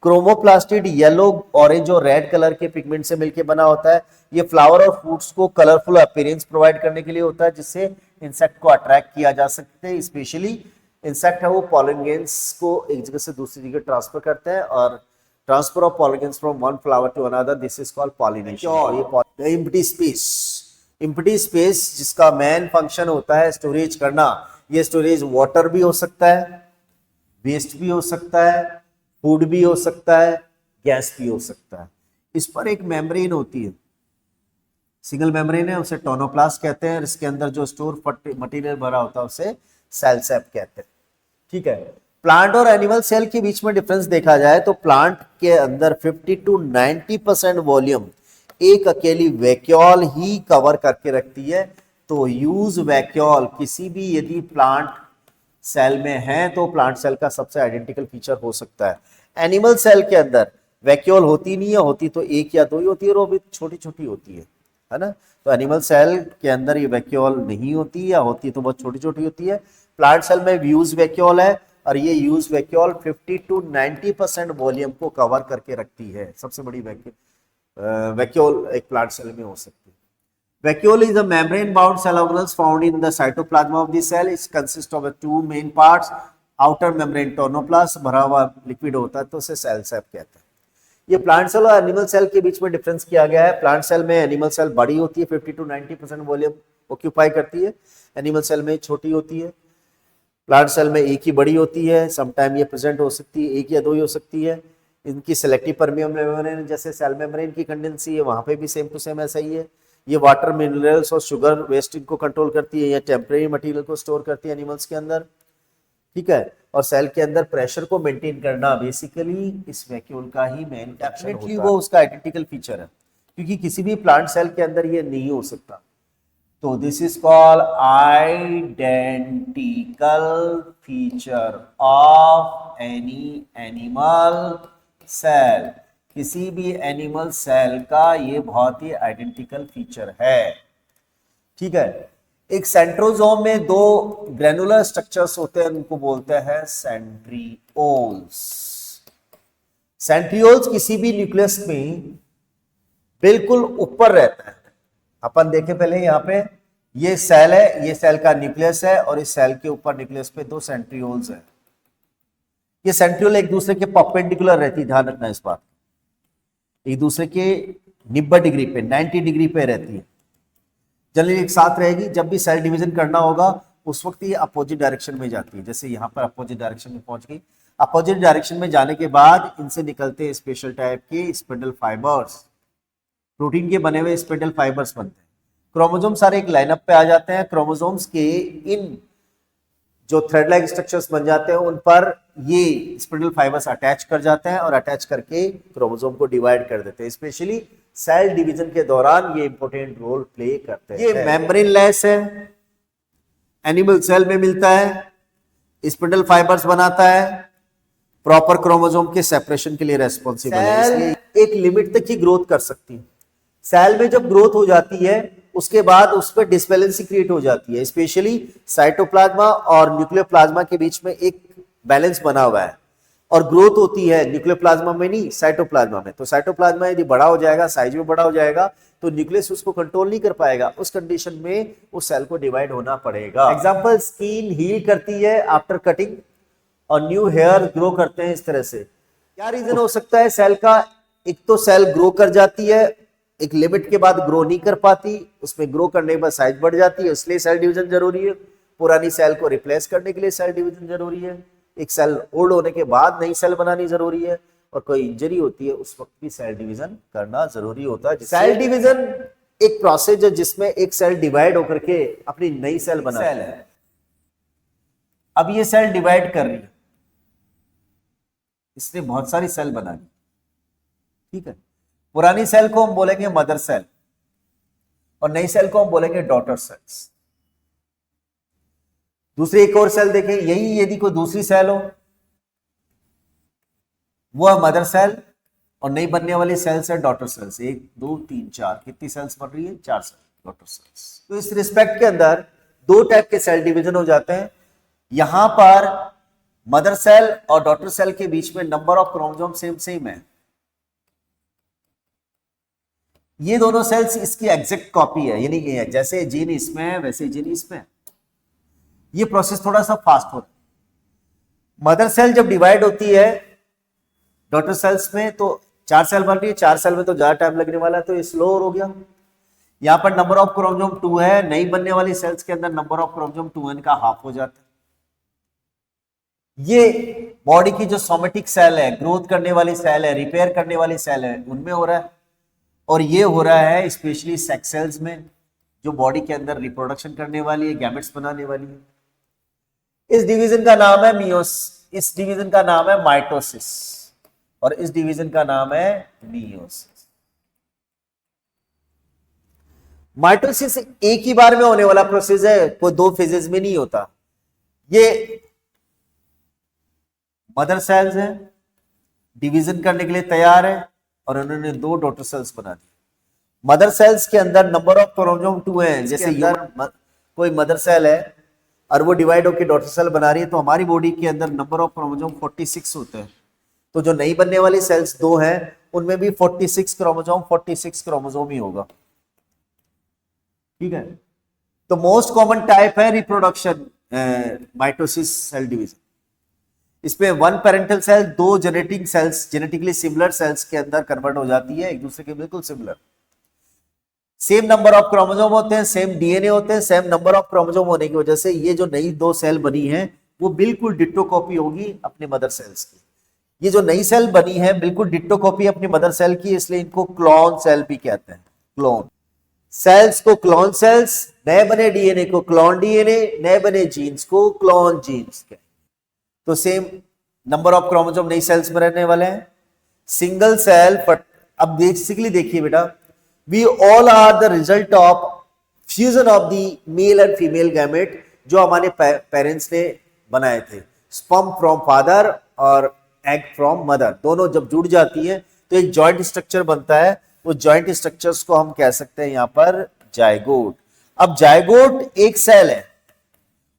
क्रोमोप्लास्टिड येलो, ऑरेंज और रेड कलर के पिगमेंट से मिलकर बना होता है। ये फ्लावर और फ्रूट्स को कलरफुल अपीयरेंस प्रोवाइड करने के लिए होता है, जिससे इंसेक्ट को अट्रैक्ट किया जा सकते हैं। स्पेशली इंसेक्ट है वो पॉलन ग्रेन्स को एक जगह से दूसरी जगह ट्रांसफर करते हैं, और transfer of pollen grains from one flower to another, this is called pollination. ये एम्प्टी स्पेस, एम्प्टी स्पेस जिसका मेन फंक्शन होता है स्टोरेज करना। ये स्टोरेज वाटर भी हो सकता है, वेस्ट भी हो सकता है, फूड भी हो सकता है, गैस भी हो सकता है। इस पर एक मेम्ब्रेन होती है, सिंगल मेम्ब्रेन है, उसे टोनोप्लास्ट कहते हैं। इसके अंदर जो स्टोर मटेरियल भरा होता है उसे सेल सेप कहते हैं। ठीक है, प्लांट और एनिमल सेल के बीच में डिफरेंस देखा जाए तो प्लांट के अंदर 50 to 90% वॉल्यूम एक अकेली वैक्यूल ही कवर करके रखती है। तो यूज वैक्यूल किसी भी यदि प्लांट सेल में हैं तो प्लांट सेल का सबसे आइडेंटिकल फीचर हो सकता है। एनिमल सेल के अंदर वैक्यूल होती नहीं है, होती तो एक या दो ही होती है और वो भी छोटी छोटी होती है ना। तो एनिमल सेल के अंदर ये वैक्यूल नहीं होती, या होती तो बहुत छोटी छोटी होती है। प्लांट सेल में यूज वैक्यूल है और ये यूज वैक्यूल 50 to 90% वॉल्यूम को कवर करके रखती है। सबसे बड़ी वैक्यूल एक प्लांट सेल में हो सकती है। Vacuole is a membrane-bound cell organelles found in the cytoplasm of the cell. It consists of two main parts. Outer membrane tonoplast भरा हुआ लिक्विड होता है तो उसे सेल सेप कहते हैं। ये प्लांट सेल और एनिमल सेल के बीच में डिफरेंस किया गया है। प्लांट सेल में एनिमल सेल बड़ी होती है, 50 to 90% वॉल्यूम ऑक्यूपाई करती है। एनिमल सेल में छोटी होती है। प्लांट सेल में एक ही बड़ी होती है, समटाइम ये प्रेजेंट हो सकती है, एक या दो ही हो सकती है। इनकी सेलेक्टिव परमियम मेम्ब्रेन जैसे सेल मेम्ब्रेन की कंडेंसी है, वहां पे भी सेम टू सेम ऐसा ही है। ये वाटर, मिनरल्स और शुगर वेस्टिंग को कंट्रोल करती है, या टेम्परेरी मटेरियल को स्टोर करती है एनिमल्स के अंदर, ठीक है। और सेल के अंदर प्रेशर को मेंटेन करना बेसिकली इस वैक्यूल का ही मेन फंक्शन होता है। वो उसका आइडेंटिकल फीचर है, क्योंकि किसी भी प्लांट सेल के अंदर ये नहीं हो सकता। तो this is called identical feature of any animal cell. किसी भी एनिमल सेल का ये बहुत ही आइडेंटिकल फीचर है, ठीक है। एक सेंट्रोजोम में दो ग्रेनुलर स्ट्रक्चर्स होते हैं, उनको बोलते हैं सेंट्रियोल्स। सेंट्रियोल्स किसी भी न्यूक्लियस में बिल्कुल ऊपर रहता है। अपन देखें पहले, यहां पे ये सेल है, ये सेल का न्यूक्लियस है और इस सेल के ऊपर न्यूक्लियस पे दो सेंट्रियोल्स है। ये सेंट्रियोल एक दूसरे के परपेंडिकुलर रहती है, ध्यान रखना इस बात, एक दूसरे के 90 डिग्री पे, 90 डिग्री पे रहती है, जनरली एक साथ रहेगी। जब भी सेल डिवीजन करना होगा उस वक्त ये अपोजिट डायरेक्शन में जाती है। जैसे यहाँ पर अपोजिट डायरेक्शन में पहुंच गई। अपोजिट डायरेक्शन में जाने के बाद इनसे निकलते हैं स्पेशल टाइप के स्पिंडल फाइबर्स, प्रोटीन के बने हुए स्पिंडल फाइबर्स बनते हैं। क्रोमोसोम सारे एक लाइनअप पे आ जाते हैं। क्रोमोसोम्स के इन जो थ्रेड लाइक स्ट्रक्चर्स बन जाते हैं उन पर ये स्पिंडल फाइबर्स अटैच कर जाते हैं और अटैच करके क्रोमोसोम को डिवाइड कर देते हैं। स्पेशली सेल डिवीजन के दौरान ये इंपॉर्टेंट रोल प्ले करते हैं। ये मेम्ब्रेन लेस है, एनिमल सेल में मिलता है, स्पिंडल फाइबर्स बनाता है, प्रॉपर क्रोमोसोम के सेपरेशन के लिए रेस्पॉन्सिबल है, इसलिए एक लिमिट तक ही ग्रोथ कर सकती है। सेल में जब ग्रोथ हो जाती है उसके बाद उस पर डिसबैलेंसी क्रिएट हो जाती है। स्पेशली साइटोप्लाज्मा और न्यूक्लियोप्लाज्मा के बीच में एक बैलेंस बना हुआ है और ग्रोथ होती है न्यूक्लियोप्लाज्मा में नहीं, साइटोप्लाज्मा में। तो साइटोप्लाज्मा यदि बड़ा हो जाएगा, साइज में बड़ा हो जाएगा, तो न्यूक्लियस उसको कंट्रोल नहीं कर पाएगा। उस कंडीशन में उस सेल को डिवाइड होना पड़ेगा। एग्जांपल, स्किन हील करती है आफ्टर कटिंग और न्यू हेयर ग्रो करते हैं इस तरह से। क्या रीजन हो सकता है सेल का? एक तो सेल ग्रो कर जाती है, एक लिमिट के बाद ग्रो नहीं कर पाती, उसमें ग्रो करने के बाद साइज बढ़ जाती है, इसलिए सेल डिवीजन जरूरी है। पुरानी सेल को रिप्लेस करने के लिए सेल डिवीजन जरूरी है। एक सेल ओल्ड होने के बाद नई सेल बनानी जरूरी है, और कोई इंजरी होती है उस वक्त भी सेल डिवीजन करना जरूरी होता है। सेल डिवीजन एक प्रोसेस है जिसमें एक सेल डिवाइड होकर के अपनी नई सेल बना है। अब ये सेल डिवाइड कर रही है, इसने बहुत सारी सेल बना ली, ठीक है। पुरानी सेल को हम बोलेंगे मदर सेल और नई सेल को हम बोलेंगे डॉटर सेल्स। दूसरी एक और सेल देखें, यही यदि कोई दूसरी सेल हो वो है मदर सेल और नई बनने वाली सेल्स है डॉटर सेल्स। 1 2 3 4, कितनी सेल्स बन रही है? 4 सेल डॉटर सेल्स। तो इस रिस्पेक्ट के अंदर दो टाइप के सेल डिवीजन हो जाते हैं। यहां पर मदर सेल और डॉटर सेल के बीच में नंबर ऑफ क्रोमोसोम सेम है। ये दोनों सेल्स इसकी एग्जैक्ट कॉपी है, यानी कि जैसे जीन इसमें है वैसे जीन इसमें है। ये प्रोसेस थोड़ा सा फास्ट होता है। मदर सेल जब डिवाइड होती है डॉटर सेल्स में तो 4 सेल बन रही है, 4 सेल में तो ज्यादा टाइम लगने वाला है, तो ये स्लो हो गया। यहां पर नंबर ऑफ क्रोमोसोम 2 है, नई बनने वाली सेल्स के अंदर नंबर ऑफ क्रोमोसोम 2n का हाफ हो जाता है। ये बॉडी की जो सोमेटिक सेल है, ग्रोथ करने वाली सेल है, रिपेयर करने वाली सेल है, उनमें हो रहा है। और ये हो रहा है स्पेशली सेक्स सेल्स में, जो बॉडी के अंदर रिप्रोडक्शन करने वाली है, गैमेट्स बनाने वाली है। इस डिवीजन का नाम है इस डिवीजन का नाम है माइटोसिस और इस डिवीजन का नाम है मियोसिस। माइटोसिस एक ही बार में होने वाला प्रोसेस है, कोई 2 फेजेस में नहीं होता। ये मदर सेल्स हैं, डिवीजन करने के लिए तैयार है और उन्होंने 2 डॉटर सेल्स बना दी। मदर सेल्स के अंदर नंबर ऑफ क्रोमोसोम 2 हैं। जैसे कोई मदर सेल है और वो डिवाइड होकर डॉटर सेल बना रही है, तो हमारी बॉडी के अंदर नंबर ऑफ क्रोमोसोम 46 होते हैं। तो जो नई बनने वाली सेल्स 2 हैं उनमें भी 46 क्रोमोसोम ही होगा। ठीक है। तो मोस्ट कॉमन टाइप है रिप्रोडक्शन माइटोसिस सेल डिवीजन। इसमें 1 parental cell 2 genetic cells, genetically similar cells के अंदर कन्वर्ट हो जाती है, एक दूसरे के बिल्कुल similar. Same number of chromosome होते हैं, सेम डीएनए होते हैं, सेम नंबर ऑफ क्रोमोसोम होने की वजह से ये जो नई 2 सेल बनी है वो बिल्कुल डिट्टो कॉपी होगी अपने मदर सेल्स की। ये जो नई सेल बनी है बिल्कुल डिट्टो कॉपी अपनी मदर सेल की, इसलिए इनको क्लोन सेल भी कहते हैं। क्लोन सेल्स को क्लोन सेल्स, नए बने डीएनए को क्लोन डीएनए, नए बने जीन्स को क्लोन जीन्स के। तो सेम नंबर ऑफ क्रोमोसोम नई सेल्स में रहने वाले हैं। सिंगल सेल, अब बेसिकली देखिए बेटा, we all are the result of fusion of the male and female gamete जो हमारे पेरेंट्स ने बनाए थे। स्पर्म फ्रॉम फादर और एग फ्रॉम मदर, दोनों जब जुड़ जाती है तो एक जॉइंट स्ट्रक्चर बनता है। वो जॉइंट स्ट्रक्चर्स को हम कह सकते हैं यहां पर जायगोट। अब जायगोट एक सेल है,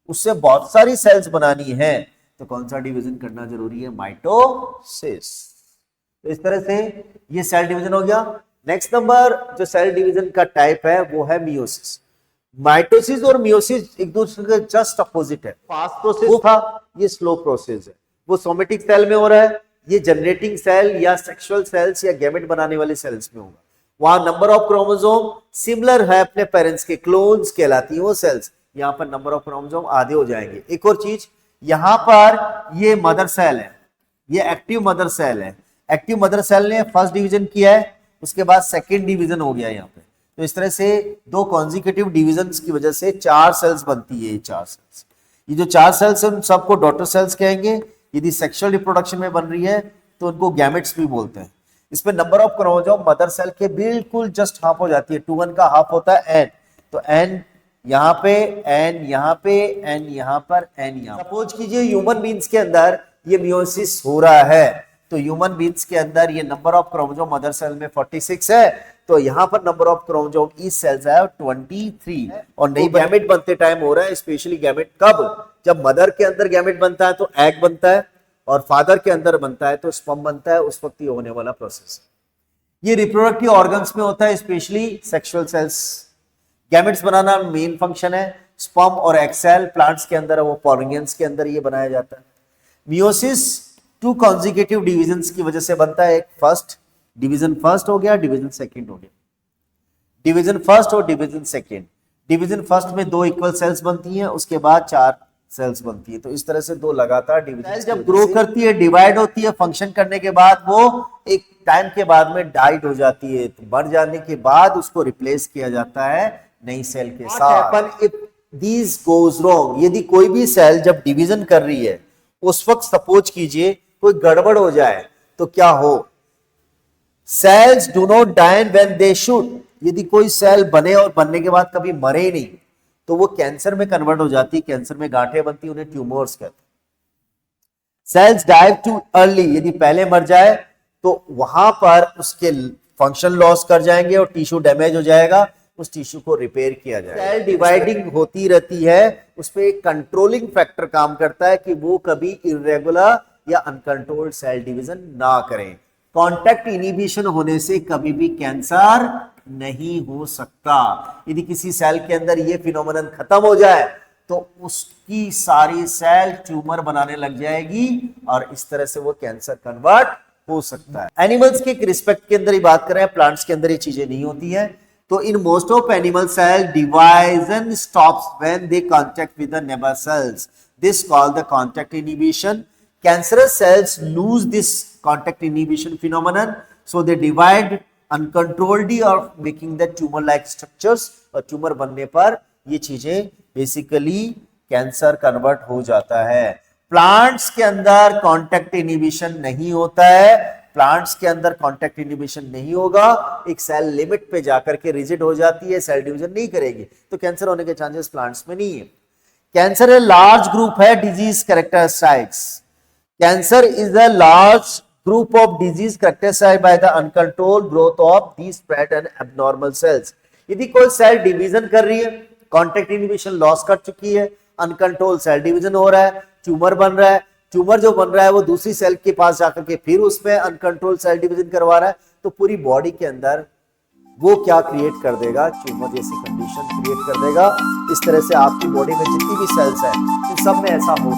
उससे बहुत सारी सेल्स बनानी है, तो कौन सा डिवीजन करना जरूरी है? माइटोसिस। तो इस तरह से ये सेल डिवीजन हो गया। नेक्स्ट नंबर जो सेल डिवीजन का टाइप है वो है मियोसिस। माइटोसिस और मियोसिस एक दूसरे के जस्ट अपोजिट है। फास्ट प्रोसेस था, ये स्लो प्रोसेस है। वो सोमेटिक सेल में हो रहा है, ये जनरेटिंग सेल या सेक्सुअल सेल्स या गैमेट बनाने वाले सेल्स में होगा। वहां नंबर ऑफ क्रोमोसोम सिमिलर है अपने पेरेंट्स के, क्लोन्स कहलाती है वो सेल्स। यहां पर नंबर ऑफ क्रोमोसोम आधे हो जाएंगे। एक और चीज, यहां पर ये मदर सेल है, ये एक्टिव मदर सेल है। एक्टिव मदर सेल ने फर्स्ट डिवीजन किया है, उसके बाद सेकेंड डिवीजन हो गया यहाँ पे। तो इस तरह से 2 कॉन्जिक्यूटिव डिविजन्स की वजह से 4 सेल्स बनती है। ये 4 सेल्स, ये जो 4 सेल्स हैं सबको डॉटर सेल्स कहेंगे। यदि सेक्सुअल रिप्रोडक्शन में बन रही है तो उनको गैमेट्स भी बोलते हैं। इसमें number of chromosome mother cell के बिल्कुल जस्ट हाफ हो जाती है। 2 1 का हाफ होता है n, तो n यहाँ पे, n यहाँ पे, n यहाँ पर, n यहाँ। सपोज कीजिए ह्यूमन बींग्स के अंदर ये मियोसिस हो रहा है, तो ह्यूमन बींग्स के अंदर ये number of chromosome mother cell में 46 है, तो यहाँ पर नंबर ऑफ क्रोमोसोम इस सेल्स है 23। और नई गैमेट बनते टाइम हो रहा है। स्पेशली गैमेट कब? जब मदर के अंदर गैमेट बनता है तो एग बनता है, और फादर के अंदर बनता है तो स्पर्म बनता है। उस वक्त ये होने वाला प्रोसेस। ये रिप्रोडक्टिव ऑर्गन्स में होता है, स्पेशली सेक्सुअल सेल्स। गैमेट्स बनाना मेन फंक्शन है। स्पर्म और एग सेल प्लांट्स के अंदर है, वो पॉलिगेंस के अंदर ये बनाया जाता है। मियोसिस 2 कॉन्जिक्यूटिव डिविजन्स की वजह से बनता है। एक फर्स्ट डिवीजन फर्स्ट हो गया, डिवीजन सेकंड हो गया। डिवीजन फर्स्ट और डिवीजन सेकंड। डिवीजन फर्स्ट में 2 इक्वल सेल्स बनती हैं, उसके बाद 4 सेल्स बनती है। तो इस तरह से 2 लगातार डिवीजन जब ग्रो करती है, डिवाइड होती है, फंक्शन करने के बाद वो एक टाइम के बाद में डाइड हो जाती है। तो मर जाने के बाद उसको रिप्लेस किया जाता है नई सेल के साथ। इफ दिस गोज रॉन्ग, यदि कोई भी सेल जब डिवीजन कर रही है उस वक्त सपोज कीजिए कोई गड़बड़ हो जाए तो क्या हो? Cells do not die when they should. यदि कोई सेल बने और बनने के बाद कभी मरे ही नहीं तो वो कैंसर में कन्वर्ट हो जाती है, कैंसर में गांठें बनती है, उन्हें ट्यूमर्स कहते हैं। सेल्स डाई टू अर्ली, यदि पहले मर जाए तो वहां पर उसके फंक्शन लॉस कर जाएंगे और टिश्यू डैमेज हो जाएगा, उस टिश्यू को रिपेयर किया जाएगा। सेल डिवाइडिंग होती रहती है, उस पर एक कंट्रोलिंग फैक्टर काम करता है कि वो कभी इरेगुलर या अनकंट्रोल्ड सेल डिवीजन ना करें। कॉन्टैक्ट इनिबिशन होने से कभी भी कैंसर नहीं हो सकता। यदि किसी सेल के अंदर ये फिनोमेनन खत्म हो जाए तो उसकी सारी सेल ट्यूमर बनाने लग जाएगी और इस तरह से वो कैंसर कन्वर्ट हो सकता है। एनिमल्स के रिस्पेक्ट के अंदर ही बात करें, प्लांट्स के अंदर ये चीजें नहीं होती है। तो in most of animal cell division stops when they contact with the neighbour cells, this called the contact inhibition. Cancerous cells lose this contact inhibition phenomenon, so they divide uncontrolled or making the tumor-like structures। और tumour बनने पर ये चीजें basically cancer convert हो जाता है। Plants के अंदर कांटेक्ट इनिबिशन नहीं होता है। प्लांट्स के अंदर कांटेक्ट इनिबिशन नहीं होगा, एक सेल लिमिट पे जाकर के रिजिड हो जाती है, सेल डिवीजन नहीं करेगी, तो कैंसर होने के चांसेस प्लांट्स में नहीं है। कैंसर एक लार्ज ग्रुप है disease characteristics. Cancer is the large group of disease characterized by the uncontrolled growth of these spread and abnormal cells. यदि कोई सेल डिवीजन कर रही है, कॉन्टेक्ट इनहिबिशन लॉस कर चुकी है, अनकंट्रोल सेल डिवीजन हो रहा है, ट्यूमर बन रहा है, ट्यूमर जो बन रहा है वो दूसरी सेल के पास जाकर के फिर उसमें अनकंट्रोल सेल डिवीजन करवा रहा है, तो पूरी बॉडी के अंदर वो क्या क्रिएट कर देगा, ट्यूमर जैसी कंडीशन क्रिएट कर देगा। इस तरह से आपकी बॉडी में जितनी भी सेल्स है इन सब में ऐसा हो